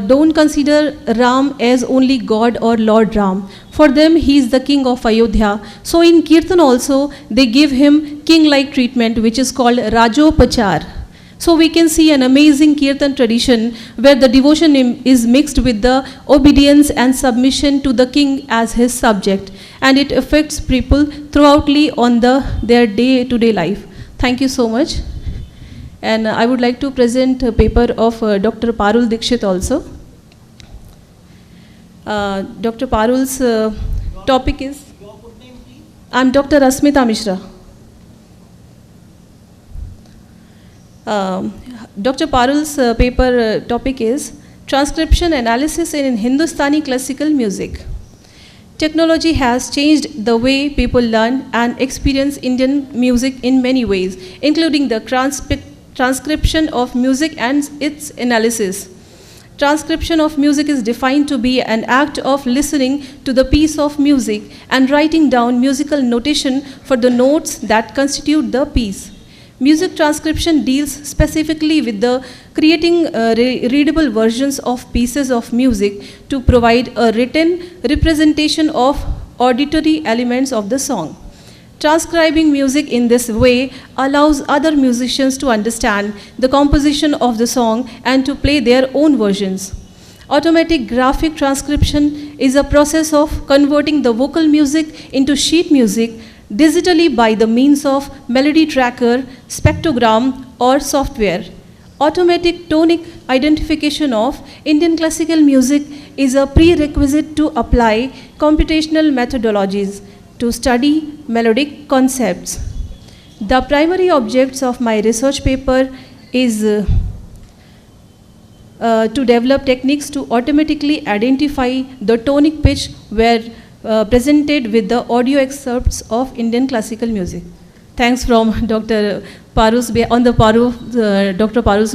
[SPEAKER 21] don't consider Ram as only God or Lord Ram. For them, he is the king of Ayodhya. So in Kirtan also, they give him king-like treatment, which is called Rajopachar. So we can see an amazing Kirtan tradition where the devotion is mixed with the obedience and submission to the king as his subject, and it affects people throughoutly on their day-to-day life. Thank you so much. And I would like to present a paper of Dr. Parul Dixit also. Dr. Parul's topic is, I'm Dr. Asmita Mishra. Dr. Parul's paper topic is Transcription Analysis in Hindustani Classical Music. Technology has changed the way people learn and experience Indian music in many ways, including the transcription of music and its analysis. Transcription of music is defined to be an act of listening to the piece of music and writing down musical notation for the notes that constitute the piece. Music transcription deals specifically with the creating readable versions of pieces of music to provide a written representation of auditory elements of the song. Transcribing music in this way allows other musicians to understand the composition of the song and to play their own versions. Automatic graphic transcription is a process of converting the vocal music into sheet music digitally by the means of melody tracker, spectrogram, or software. Automatic tonic identification of Indian classical music is a prerequisite to apply computational methodologies to study melodic concepts. The primary objects of my research paper is to develop techniques to automatically identify the tonic pitch where presented with the audio excerpts of Indian classical music. Thanks from Dr. Parus, on the Dr. Parus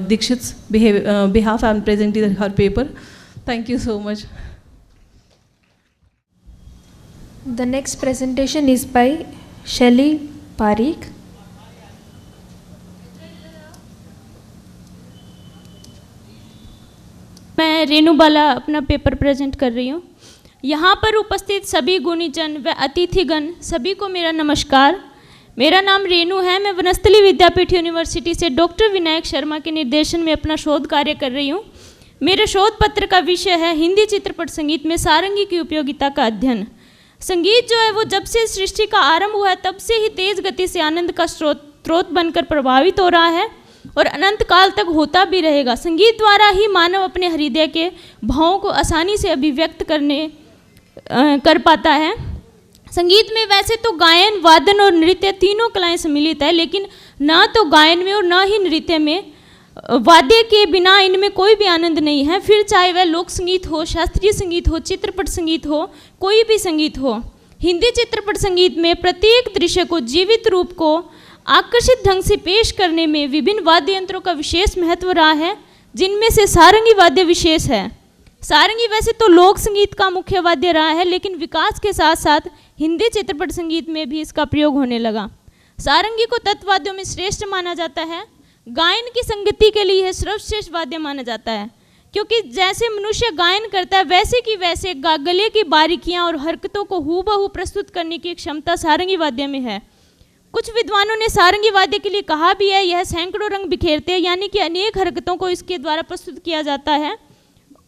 [SPEAKER 21] Dixit's behalf, I am presenting her paper. Thank you so much.
[SPEAKER 1] The next presentation is by Shelly Parikh.
[SPEAKER 2] मैं रेणु बाला अपना paper present कर रही हूँ। यहाँ पर उपस्थित सभी गुणीजन व अतिथिगण सभी को मेरा नमस्कार। मेरा नाम रेणु है। मैं वनस्थली विद्यापीठ यूनिवर्सिटी से डॉक्टर विनायक शर्मा के निर्देशन में अपना शोध कार्य कर रही हूँ। मेरे शोध पत्र का विषय है हिंदी चित्रपट संगीत में सारंगी की उपयोगिता का अध्ययन। संगीत जो है वो जब से सृष्टि का आरंभ हुआ है तब से ही तेज गति से आनंद का स्रोत बनकर प्रभावित हो रहा है और अनंत काल तक होता भी रहेगा। संगीत द्वारा ही मानव अपने हृदय के भावों को आसानी से अभिव्यक्त कर पाता है। संगीत में वैसे तो गायन, वादन और नृत्य तीनों कलाएं सम्मिलित है, लेकिन ना तो गायन में और ना ही नृत्य में वाद्य के बिना इनमें कोई भी आनंद नहीं है। फिर चाहे वह लोक संगीत हो, शास्त्रीय संगीत हो, चित्रपट संगीत हो, कोई भी संगीत हो। हिंदी चित्रपट संगीत में प्रत्येक दृश्य को जीवित रूप को आकर्षित ढंग से पेश करने में विभिन्न वाद्य यंत्रों का विशेष महत्व रहा है, जिनमें से सारंगी वाद्य विशेष है। सारंगी वैसे तो लोक संगीत का मुख्य वाद्य रहा है, लेकिन विकास के साथ साथ हिंदी चित्रपट संगीत में भी इसका प्रयोग होने लगा। सारंगी को तत्वाद्यों में श्रेष्ठ माना जाता है। गायन की संगति के लिए सर्वश्रेष्ठ वाद्य माना जाता है, क्योंकि जैसे मनुष्य गायन करता है वैसे की वैसे गले की बारीकियां और हरकतों को हूबहू प्रस्तुत करने की क्षमता सारंगी वाद्य में है। कुछ विद्वानों ने सारंगी वाद्य के लिए कहा भी है यह सैकड़ों रंग बिखेरते हैं, यानी कि अनेक हरकतों को इसके द्वारा प्रस्तुत किया जाता है,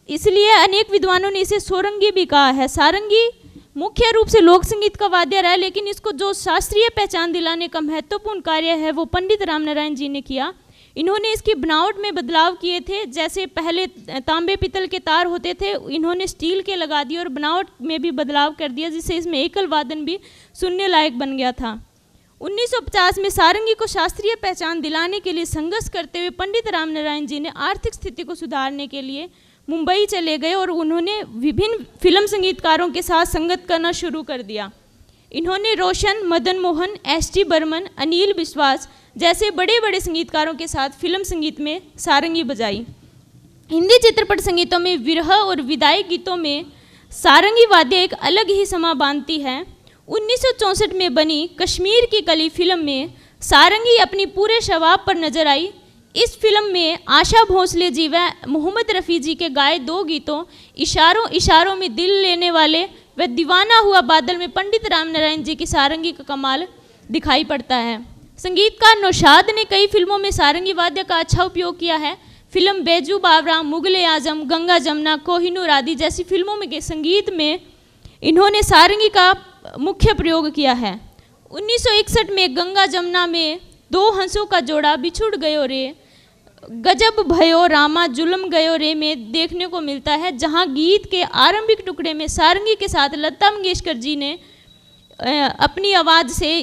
[SPEAKER 2] इसलिए अनेक विद्वानों ने इसे सोरंगी भी कहा है। सारंगी मुख्य रूप से लोक संगीत का वाद्य रहा है, लेकिन इसको जो शास्त्रीय पहचान दिलाने का महत्वपूर्ण कार्य है वो पंडित रामनारायण जी ने किया। इन्होंने इसकी बनावट में बदलाव किए थे। जैसे पहले तांबे पीतल के तार होते थे, इन्होंने स्टील के लगा दिए और बनावट में भी बदलाव कर दिया, जिससे इसमें एकल वादन भी सुनने लायक बन गया था। 1950 में सारंगी को शास्त्रीय पहचान दिलाने के लिए संघर्ष करते हुए पंडित रामनारायण जी ने आर्थिक स्थिति को सुधारने के लिए मुंबई चले गए और उन्होंने विभिन्न फिल्म संगीतकारों के साथ संगत करना शुरू कर दिया। इन्होंने रोशन, मदन मोहन, एस.टी. बर्मन, अनिल विश्वास जैसे बड़े बड़े संगीतकारों के साथ फिल्म संगीत में सारंगी बजाई। हिंदी चित्रपट संगीतों में विरह और विदाई गीतों में सारंगी वाद्य एक अलग ही समा बांधती है। 1964 में बनी कश्मीर की कली फिल्म में सारंगी अपनी पूरे शबाब पर नजर आई। इस फिल्म में आशा भोसले जी व मोहम्मद रफ़ी जी के गाए दो गीतों इशारों इशारों में दिल लेने वाले व दीवाना हुआ बादल में पंडित रामनारायण जी की सारंगी का कमाल दिखाई पड़ता है। संगीतकार नौशाद ने कई फिल्मों में सारंगी वाद्य का अच्छा उपयोग किया है। फिल्म बैजू बावरा, मुगल आजम, गंगा जमुना, कोहिनूर आदि जैसी फिल्मों में के संगीत में इन्होंने सारंगी का मुख्य प्रयोग किया है। 1961 में गंगा जमुना में दो हंसों का जोड़ा बिछुड़ गयो रे, गजब भयो रामा जुल्म गयो रे में देखने को मिलता है, जहां गीत के आरंभिक टुकड़े में सारंगी के साथ लता मंगेशकर जी ने अपनी आवाज़ से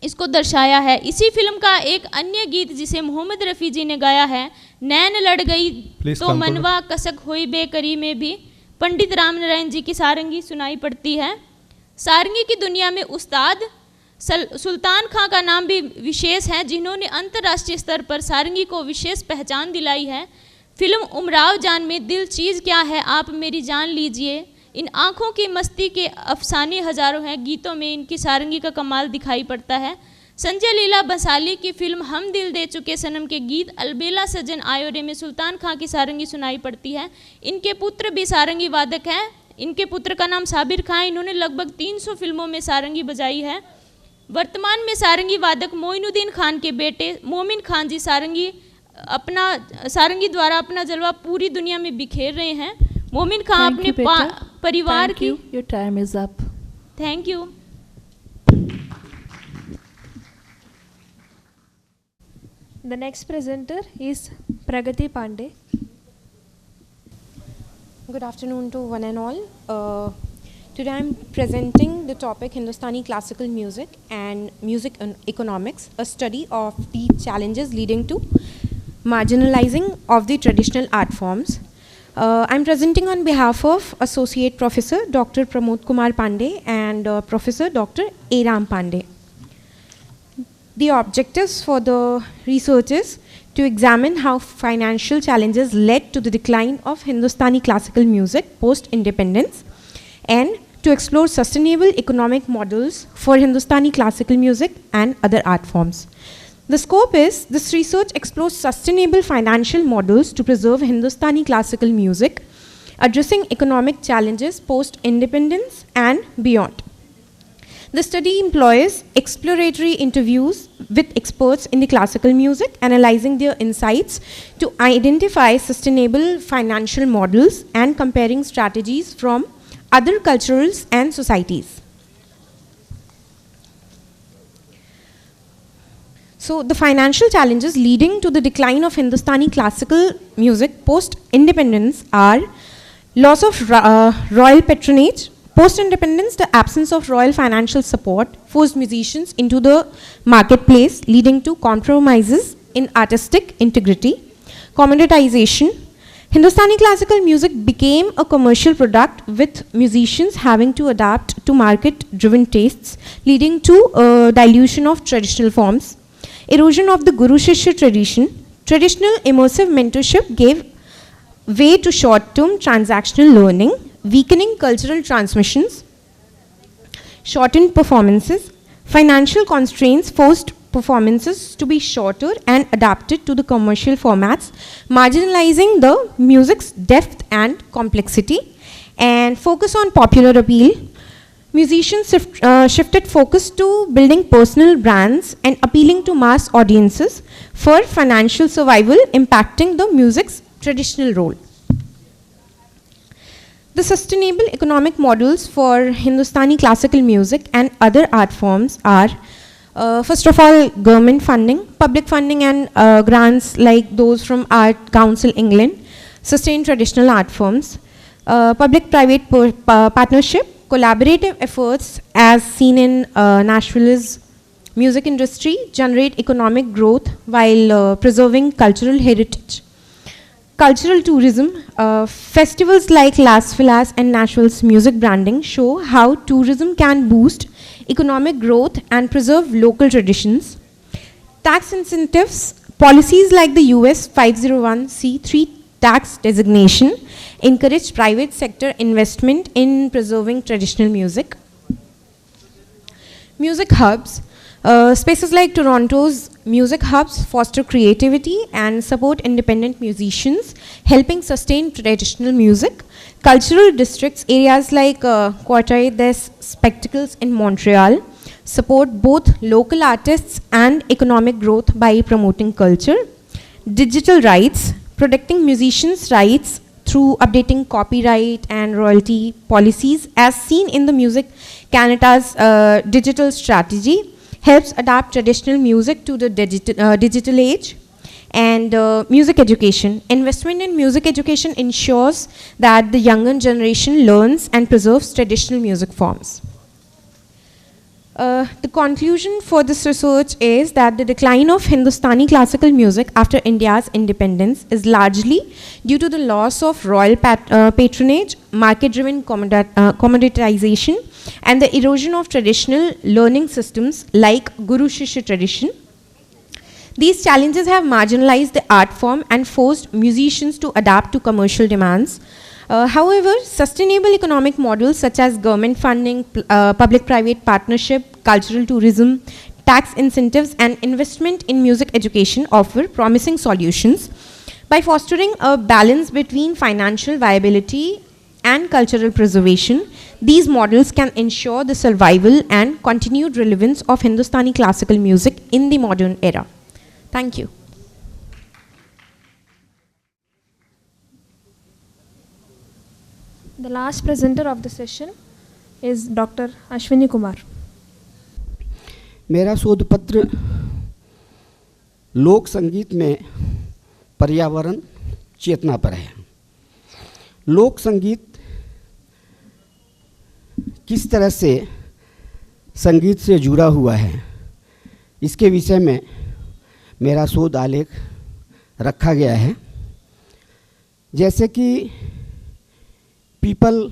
[SPEAKER 2] इसको दर्शाया है। इसी फिल्म का एक अन्य गीत जिसे मोहम्मद रफ़ी जी ने गाया है, नैन लड़ गई तो मनवा कसक होई बेकरी, में भी पंडित रामनारायण जी की सारंगी सुनाई पड़ती है। सारंगी की दुनिया में उस्ताद सुल्तान खां का नाम भी विशेष है, जिन्होंने अंतर्राष्ट्रीय स्तर पर सारंगी को विशेष पहचान दिलाई है। फिल्म उमराव जान में दिल चीज़ क्या है आप मेरी जान लीजिए, इन आँखों की मस्ती के अफसाने हजारों हैं गीतों में इनकी सारंगी का कमाल दिखाई पड़ता है। संजय लीला बंसाली की फिल्म हम दिल दे चुके सनम के गीत अलबेला सजन आयो रे में सुल्तान खां की सारंगी सुनाई पड़ती है। इनके पुत्र भी सारंगी वादक हैं। इनके पुत्र का नाम साबिर खान है। इन्होंने लगभग 300 फिल्मों में सारंगी बजाई है। वर्तमान में सारंगी वादक मोइनुद्दीन खान के बेटे मोमिन खान जी सारंगी द्वारा अपना जलवा पूरी दुनिया में बिखेर रहे हैं। मोमिन खान अपने परिवार की
[SPEAKER 4] Your time is up.
[SPEAKER 2] Thank you.
[SPEAKER 1] The next presenter is Pragati Pandey.
[SPEAKER 22] Good afternoon to one and all. Today I am presenting the topic Hindustani classical music and music economics, a study of the challenges leading to marginalizing of the traditional art forms. I am presenting on behalf of Associate Professor Dr. Pramod Kumar Pandey and Professor Dr. A. Ram Pandey. The objectives for the research is to examine how financial challenges led to the decline of Hindustani classical music post-independence and to explore sustainable economic models for Hindustani classical music and other art forms. The scope is, this research explores sustainable financial models to preserve Hindustani classical music, addressing economic challenges post-independence and beyond. The study employs exploratory interviews with experts in the classical music, analyzing their insights to identify sustainable financial models and comparing strategies from other cultures and societies. So the financial challenges leading to the decline of Hindustani classical music post-independence are loss of royal patronage. Post-independence, the absence of royal financial support forced musicians into the marketplace, leading to compromises in artistic integrity. Commoditization. Hindustani classical music became a commercial product, with musicians having to adapt to market-driven tastes, leading to dilution of traditional forms. Erosion of the Guru-Shishya tradition. Traditional immersive mentorship gave way to short-term transactional learning, weakening cultural transmissions. Shortened performances. Financial constraints forced performances to be shorter and adapted to the commercial formats, marginalizing the music's depth and complexity. And focus on popular appeal. Musicians shifted focus to building personal brands and appealing to mass audiences for financial survival, impacting the music's traditional role. The sustainable economic models for Hindustani classical music and other art forms are, first of all, government funding, public funding and grants like those from Art Council England, sustain traditional art forms, public-private partnership, collaborative efforts as seen in Nashville's music industry generate economic growth while preserving cultural heritage. Cultural tourism, festivals like Las Vegas and Nashville's music branding show how tourism can boost economic growth and preserve local traditions. Tax incentives, policies like the US 501c3 tax designation encourage private sector investment in preserving traditional music. Music hubs, spaces like Toronto's music hubs foster creativity and support independent musicians, helping sustain traditional music. Cultural districts, areas like Quartier des Spectacles in Montreal, support both local artists and economic growth by promoting culture. Digital rights, protecting musicians' rights through updating copyright and royalty policies, as seen in the Music Canada's digital strategy, helps adapt traditional music to the digital age. And music education. Investment in music education ensures that the younger generation learns and preserves traditional music forms. The conclusion for this research is that the decline of Hindustani classical music after India's independence is largely due to the loss of royal patronage, market-driven commoditization, and the erosion of traditional learning systems like Guru-Shishya tradition. These challenges have marginalized the art form and forced musicians to adapt to commercial demands. However, sustainable economic models such as government funding, public-private partnership, cultural tourism, tax incentives, and investment in music education offer promising solutions. By fostering a balance between financial viability and cultural preservation, these models can ensure the survival and continued relevance of Hindustani classical music in the modern era. Thank you.
[SPEAKER 1] The last presenter of the session is Dr. Ashwini Kumar.
[SPEAKER 4] मेरा शोध पत्र लोक संगीत में पर्यावरण चेतना पर है। लोक संगीत किस तरह से संगीत से जुड़ा हुआ है, इसके विषय में मेरा शोध आलेख रखा गया है। जैसे कि पीपल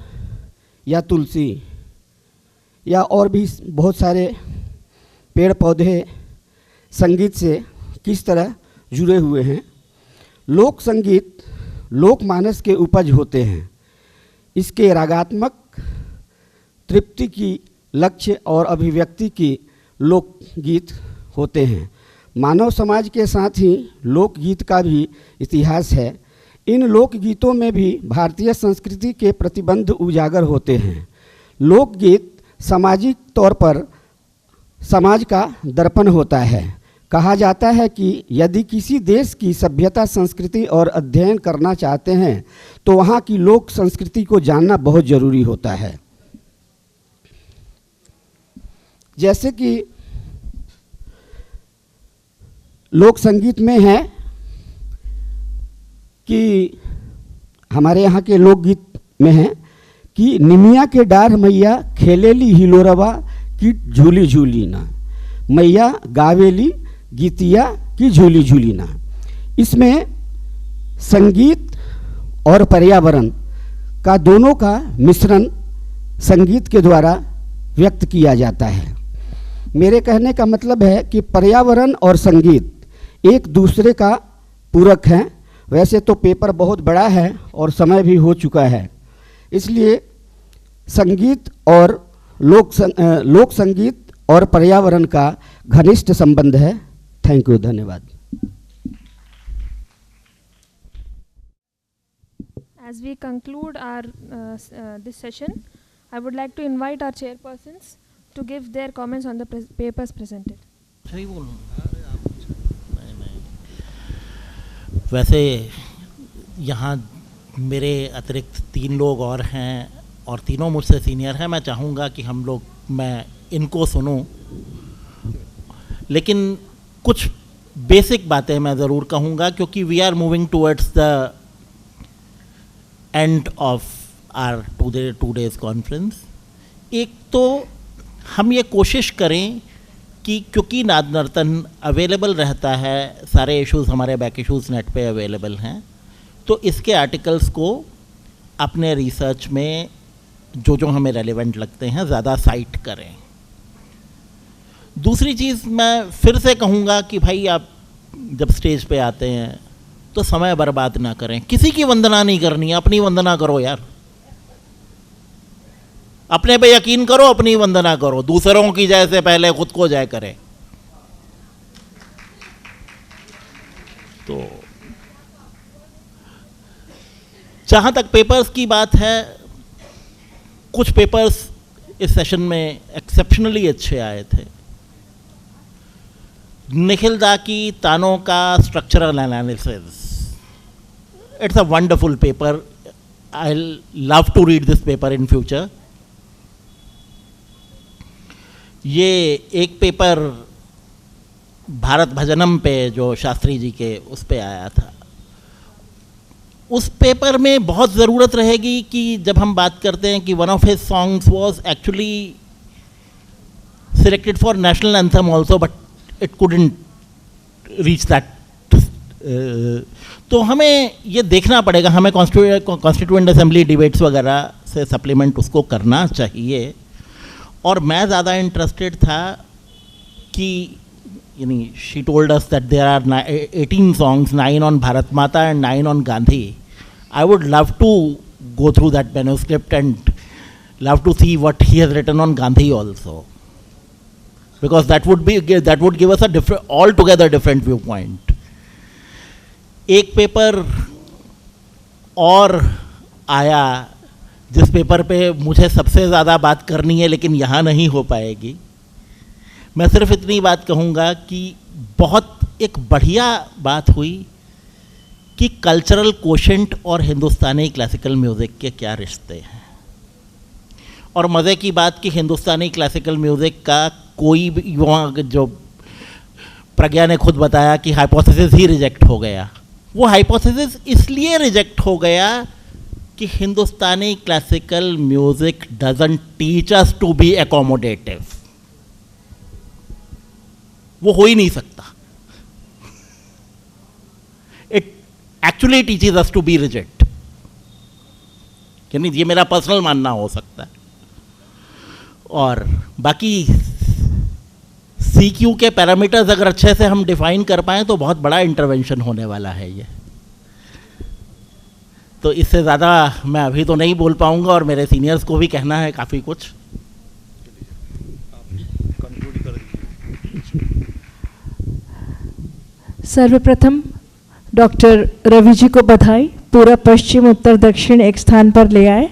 [SPEAKER 4] या तुलसी या और भी बहुत सारे पेड़ पौधे संगीत से किस तरह जुड़े हुए हैं। लोक संगीत लोकमानस के उपज होते हैं। इसके रागात्मक तृप्ति की लक्ष्य और अभिव्यक्ति की लोकगीत होते हैं। मानव समाज के साथ ही लोकगीत का भी इतिहास है। इन लोकगीतों में भी भारतीय संस्कृति के प्रतिबंध उजागर होते हैं। लोकगीत सामाजिक तौर पर समाज का दर्पण होता है। कहा जाता है कि यदि किसी देश की सभ्यता, संस्कृति और अध्ययन करना चाहते हैं तो वहाँ की लोक संस्कृति को जानना बहुत ज़रूरी होता है। जैसे कि लोक संगीत में है कि हमारे यहाँ के लोकगीत में है कि निमिया के डार मैया खेलेली हिलोरवा की झूली झूली ना, मैया गावेली गीतिया की झूली झूली ना। इसमें संगीत और पर्यावरण का दोनों का मिश्रण संगीत के द्वारा व्यक्त किया जाता है। मेरे कहने का मतलब है कि पर्यावरण और संगीत एक दूसरे का पूरक हैं। वैसे तो पेपर बहुत बड़ा है और समय भी हो चुका है, इसलिए संगीत और लोक संगीत और पर्यावरण का घनिष्ठ संबंध है। थैंक यू, धन्यवाद।
[SPEAKER 1] As we conclude our this session, I would like to invite our chairpersons to give their comments on the papers presented.
[SPEAKER 5] वैसे यहाँ मेरे अतिरिक्त 3 लोग और हैं और तीनों मुझसे सीनियर हैं। मैं चाहूँगा कि मैं इनको सुनूं, लेकिन कुछ बेसिक बातें मैं ज़रूर कहूँगा क्योंकि we are moving towards the end of our 2 days conference. एक तो हम ये कोशिश करें कि क्योंकि नाद नर्तन अवेलेबल रहता है, सारे इश्यूज़ हमारे बैक इश्यूज़ नेट पे अवेलेबल हैं, तो इसके आर्टिकल्स को अपने रिसर्च में जो हमें रेलेवेंट लगते हैं ज़्यादा साइट करें। दूसरी चीज़ मैं फिर से कहूँगा कि भाई आप जब स्टेज पे आते हैं तो समय बर्बाद ना करें। किसी की वंदना नहीं करनी है, अपनी वंदना करो यार। अपने पे यकीन करो, अपनी वंदना करो। दूसरों की जय से पहले खुद को जय करें। तो जहाँ तक पेपर्स की बात है, कुछ पेपर्स इस सेशन में एक्सेप्शनली अच्छे आए थे। निखिल दा की तानों का structural analysis, it's a wonderful paper. I love to read this paper in future. ये एक पेपर भारत भजनम पे जो शास्त्री जी के उस पे आया था, उस पेपर में बहुत ज़रूरत रहेगी कि जब हम बात करते हैं कि one of his songs was actually selected for national anthem also but it couldn't reach that, तो हमें ये देखना पड़ेगा। हमें कॉन्स्टिट्यूएंट असेंबली डिबेट्स वगैरह से सप्लीमेंट उसको करना चाहिए। और मैं ज़्यादा इंटरेस्टेड था कि यानी she told us that there are 18 songs, 9 on Bharat Mata and 9 on Gandhi. I would love to go through that manuscript and love to see what he has written on Gandhi also, because that would give us a altogether different viewpoint. एक paper और आया जिस paper पे मुझे सबसे ज़्यादा बात करनी है लेकिन यहाँ नहीं हो पाएगी, मैं सिर्फ इतनी बात कहूँगा कि बहुत एक बढ़िया बात हुई कि कल्चरल कोशेंट और हिंदुस्तानी क्लासिकल म्यूज़िक के क्या रिश्ते हैं। और मज़े की बात कि हिंदुस्तानी क्लासिकल म्यूज़िक का कोई भी, वहाँ जो प्रज्ञा ने खुद बताया कि हाइपोथेसिस ही रिजेक्ट हो गया, वो हाइपोथेसिस इसलिए रिजेक्ट हो गया कि Hindustani classical music doesn't teach us to be accommodative. वो हो ही नहीं सकता। It actually teaches us to be rigid. यानी ये मेरा पर्सनल मानना हो सकता है। और बाकी CQ के पैरामीटर्स अगर अच्छे से हम डिफाइन कर पाएँ तो बहुत बड़ा इंटरवेंशन होने वाला है ये। तो इससे ज़्यादा मैं अभी तो नहीं बोल पाऊँगा और मेरे सीनियर्स को भी कहना है काफ़ी कुछ।
[SPEAKER 6] सर्वप्रथम डॉक्टर रवि जी को बधाई, पूरा पश्चिम उत्तर दक्षिण एक स्थान पर ले आए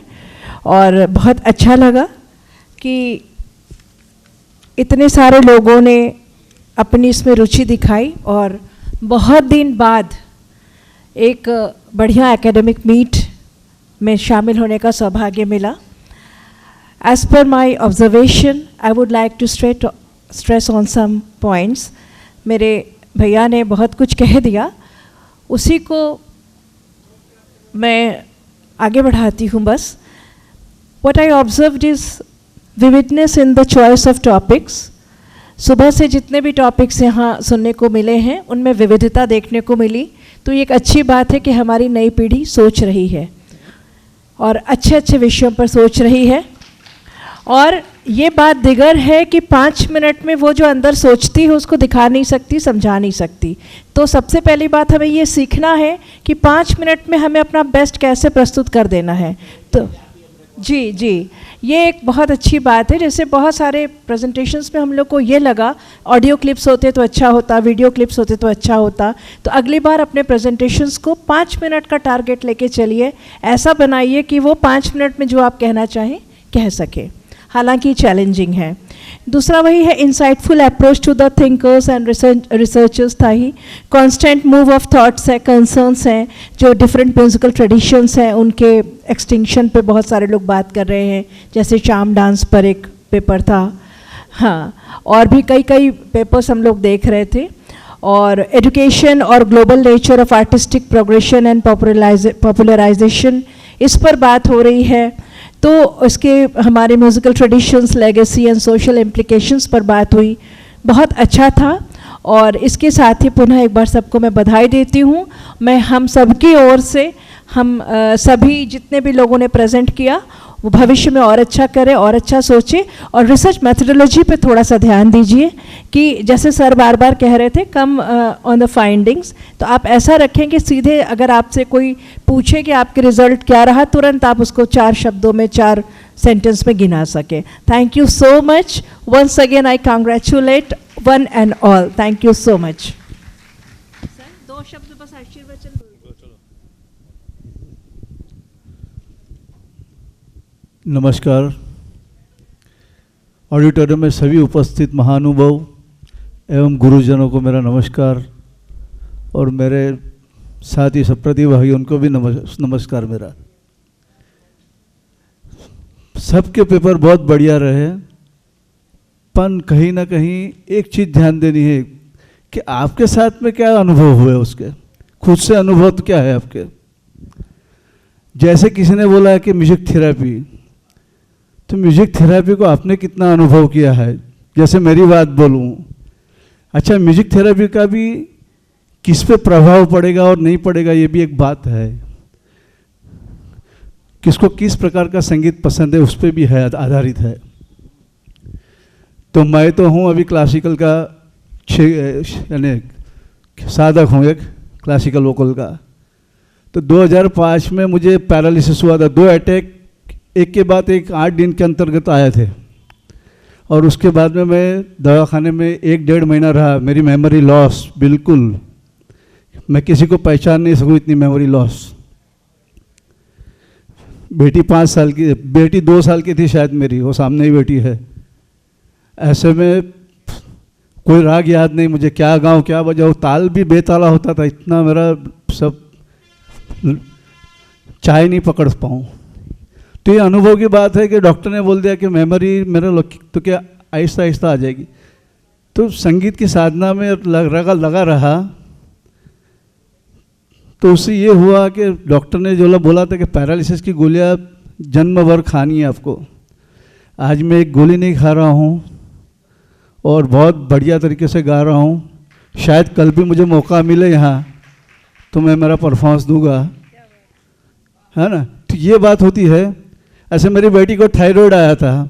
[SPEAKER 6] और बहुत अच्छा लगा कि इतने सारे लोगों ने अपनी इसमें रुचि दिखाई और बहुत दिन बाद एक बढ़िया एकेडमिक मीट में शामिल होने का सौभाग्य मिला। एज पर my observation I would like to stress on some points. मेरे भैया ने बहुत कुछ कह दिया, उसी को मैं आगे बढ़ाती हूँ बस। What I observed is vividness in the choice of topics. सुबह से जितने भी टॉपिक्स यहाँ सुनने को मिले हैं उनमें विविधता देखने को मिली, तो ये एक अच्छी बात है कि हमारी नई पीढ़ी सोच रही है और अच्छे अच्छे विषयों पर सोच रही है। और ये बात दिगर है कि 5 मिनट में वो जो अंदर सोचती है उसको दिखा नहीं सकती, समझा नहीं सकती। तो सबसे पहली बात हमें ये सीखना है कि 5 मिनट में हमें अपना बेस्ट कैसे प्रस्तुत कर देना है। तो जी, ये एक बहुत अच्छी बात है। जैसे बहुत सारे प्रेजेंटेशंस में हम लोग को ये लगा ऑडियो क्लिप्स होते तो अच्छा होता, वीडियो क्लिप्स होते तो अच्छा होता। तो अगली बार अपने प्रेजेंटेशंस को 5 मिनट का टारगेट लेके चलिए, ऐसा बनाइए कि वो 5 मिनट में जो आप कहना चाहें कह सके, हालांकि चैलेंजिंग है। दूसरा वही है insightful approach to the thinkers and researchers था ही। कॉन्स्टेंट मूव ऑफ थॉट्स है, कंसर्न्स हैं, जो डिफरेंट म्यूजिकल ट्रेडिशंस हैं उनके एक्सटिंक्शन पे बहुत सारे लोग बात कर रहे हैं। जैसे शाम डांस पर एक पेपर था, हाँ, और भी कई पेपर्स हम लोग देख रहे थे। और एजुकेशन और global nature of artistic progression and popularisation, इस पर बात हो रही है। तो उसके हमारे musical traditions, legacy and social implications पर बात हुई, बहुत अच्छा था। और इसके साथ ही पुनः एक बार सबको मैं बधाई देती हूँ। मैं हम सबकी ओर से, हम सभी जितने भी लोगों ने प्रेजेंट किया वो भविष्य में और अच्छा करें और अच्छा सोचें। और रिसर्च मेथडोलॉजी पे थोड़ा सा ध्यान दीजिए कि जैसे सर बार बार कह रहे थे कम ऑन द फाइंडिंग्स, तो आप ऐसा रखें कि सीधे अगर आपसे कोई पूछे कि आपके रिजल्ट क्या रहा, तुरंत आप उसको 4 शब्दों में, 4 सेंटेंस में गिना सकें। Thank you so much. Once again I congratulate one and all. Thank you so much.
[SPEAKER 1] Sir 2 शब्द बस आशीर्वचन।
[SPEAKER 7] नमस्कार। ऑडिटोरियम में सभी उपस्थित महानुभाव एवं गुरुजनों को मेरा नमस्कार, और मेरे साथी सब प्रतिभागी उनको भी नमस्कार मेरा। सबके पेपर बहुत बढ़िया रहे, पर कहीं ना कहीं एक चीज़ ध्यान देनी है कि आपके साथ में क्या अनुभव हुए, उसके खुद से अनुभव तो क्या है आपके। जैसे किसी ने बोला है कि म्यूजिक थेरेपी, तो म्यूजिक थेरेपी को आपने कितना अनुभव किया है। जैसे मेरी बात बोलूं, अच्छा म्यूजिक थेरेपी का भी किस पे प्रभाव पड़ेगा और नहीं पड़ेगा ये भी एक बात है। किसको किस प्रकार का संगीत पसंद है उस पर भी है, आधारित है। तो मैं तो हूँ अभी क्लासिकल का यानी साधक हूँ, एक क्लासिकल वोकल का। तो 2005 में मुझे पैरालिसिस हुआ था, 2 अटैक एक के बाद एक 8 दिन के अंतर्गत आए थे। और उसके बाद में मैं दवाखाने में 1-1.5 महीना रहा। मेरी मेमोरी लॉस, बिल्कुल मैं किसी को पहचान नहीं सकूँ, इतनी मेमोरी लॉस। बेटी 5 साल की, बेटी 2 साल की थी शायद मेरी, वो सामने ही बेटी है। ऐसे में कोई राग याद नहीं मुझे, क्या गाऊँ क्या बजाऊँ, ताल भी बेताला होता था, इतना मेरा सब चाय नहीं पकड़ पाऊँ। तो ये अनुभव की बात है कि डॉक्टर ने बोल दिया कि मेमोरी मेरा तो क्या आहिस्ता आहिस्ता आ जाएगी। तो संगीत की साधना में लगा रहा, तो उससे ये हुआ कि डॉक्टर ने जो बोला था कि पैरालिसिस की गोलियां जन्म भर खानी है आपको। आज मैं एक गोली नहीं खा रहा हूँ और बहुत बढ़िया तरीके से गा रहा हूँ। शायद कल भी मुझे मौका मिले यहाँ तो मैं मेरा परफॉर्मेंस दूंगा, है ना। तो ये बात होती है। ऐसे मेरी बेटी को थायराइड आया था,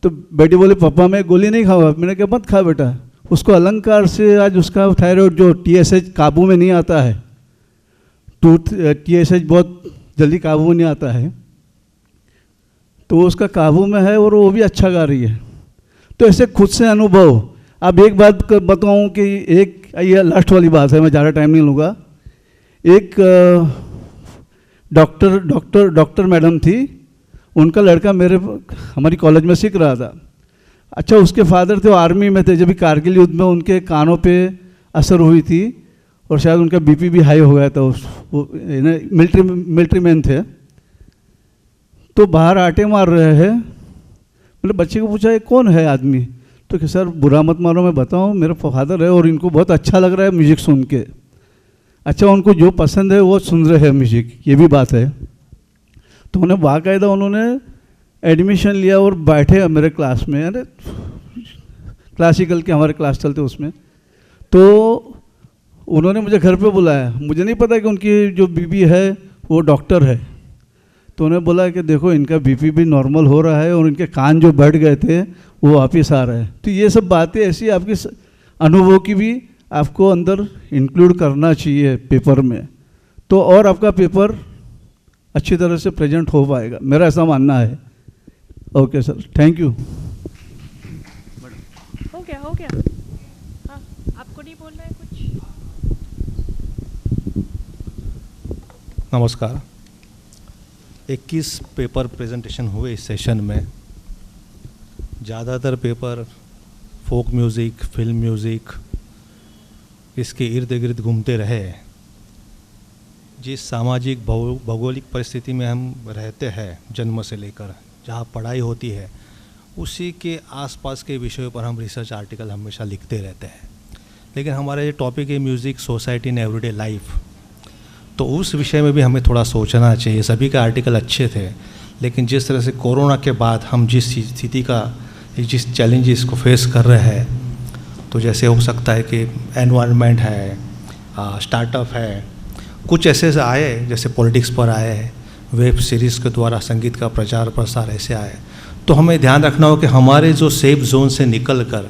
[SPEAKER 7] तो बेटी बोली पापा मैं गोली नहीं खाऊंगा। मैंने कहा मत खा बेटा, उसको अलंकार से आज उसका थायराइड जो TSH काबू में नहीं आता है, TSH बहुत जल्दी काबू में नहीं आता है, तो उसका काबू में है और वो भी अच्छा गा रही है। तो ऐसे खुद से अनुभव। अब एक बात बताऊं कि एक ये लास्ट वाली बात है, मैं ज़्यादा टाइम नहीं लूँगा। एक डॉक्टर मैडम थी, उनका लड़का हमारी कॉलेज में सीख रहा था। अच्छा, उसके फादर थे वो आर्मी में थे, जब भी कारगिल युद्ध में उनके कानों पे असर हुई थी और शायद उनका BP भी हाई हो गया था। वो मिलिट्री मैन थे। तो बाहर आटे मार रहे हैं, मतलब बच्चे को पूछा ये कौन है आदमी, तो कि सर बुरा मत मारो मैं बताऊं मेरा फादर है और इनको बहुत अच्छा लग रहा है म्यूजिक सुन के। अच्छा, उनको जो पसंद है वो सुन रहे हैं म्यूजिक, ये भी बात है। तो उन्हें बाकायदा उन्होंने एडमिशन लिया और बैठे मेरे क्लास में, अरे क्लासिकल के हमारे क्लास चलते उसमें। तो उन्होंने मुझे घर पे बुलाया, मुझे नहीं पता कि उनकी जो बीबी है वो डॉक्टर है। तो उन्हें बोला कि देखो इनका BP भी नॉर्मल हो रहा है और इनके कान जो बैठ गए थे वो वापस आ रहे हैं। तो ये सब बातें ऐसी आपकी अनुभव की भी आपको अंदर इंक्लूड करना चाहिए पेपर में, तो और आपका पेपर अच्छी तरह से प्रेजेंट हो पाएगा, मेरा ऐसा मानना है। Okay sir, thank you.
[SPEAKER 21] हो गया हाँ, आपको नहीं बोलना है कुछ?
[SPEAKER 18] नमस्कार। 21 पेपर प्रेजेंटेशन हुए इस सेशन में। ज़्यादातर paper folk music, film music, इसके इर्द गिर्द घूमते रहे। जिस सामाजिक भौगोलिक परिस्थिति में हम रहते हैं जन्म से लेकर, जहाँ पढ़ाई होती है, उसी के आसपास के विषयों पर हम रिसर्च आर्टिकल हमेशा लिखते रहते हैं। लेकिन हमारा ये टॉपिक है music, society in everyday life, तो उस विषय में भी हमें थोड़ा सोचना चाहिए। सभी के आर्टिकल अच्छे थे, लेकिन जिस तरह से कोरोना के बाद हम जिस स्थिति का, जिस चैलेंजेस को फेस कर रहे हैं, तो जैसे हो सकता है कि एनवायरनमेंट है, स्टार्टअप है, कुछ ऐसे से आए जैसे पॉलिटिक्स पर आए, वेब सीरीज़ के द्वारा संगीत का प्रचार प्रसार ऐसे आए। तो हमें ध्यान रखना हो कि हमारे जो सेफ जोन से निकल कर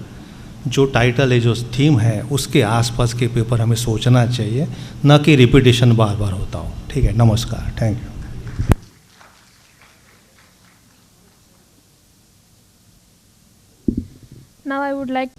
[SPEAKER 18] जो टाइटल है, जो थीम है, उसके आसपास के पेपर हमें सोचना चाहिए, न कि रिपीटेशन बार बार होता हो। ठीक है, नमस्कार, thank you.
[SPEAKER 1] Now I would like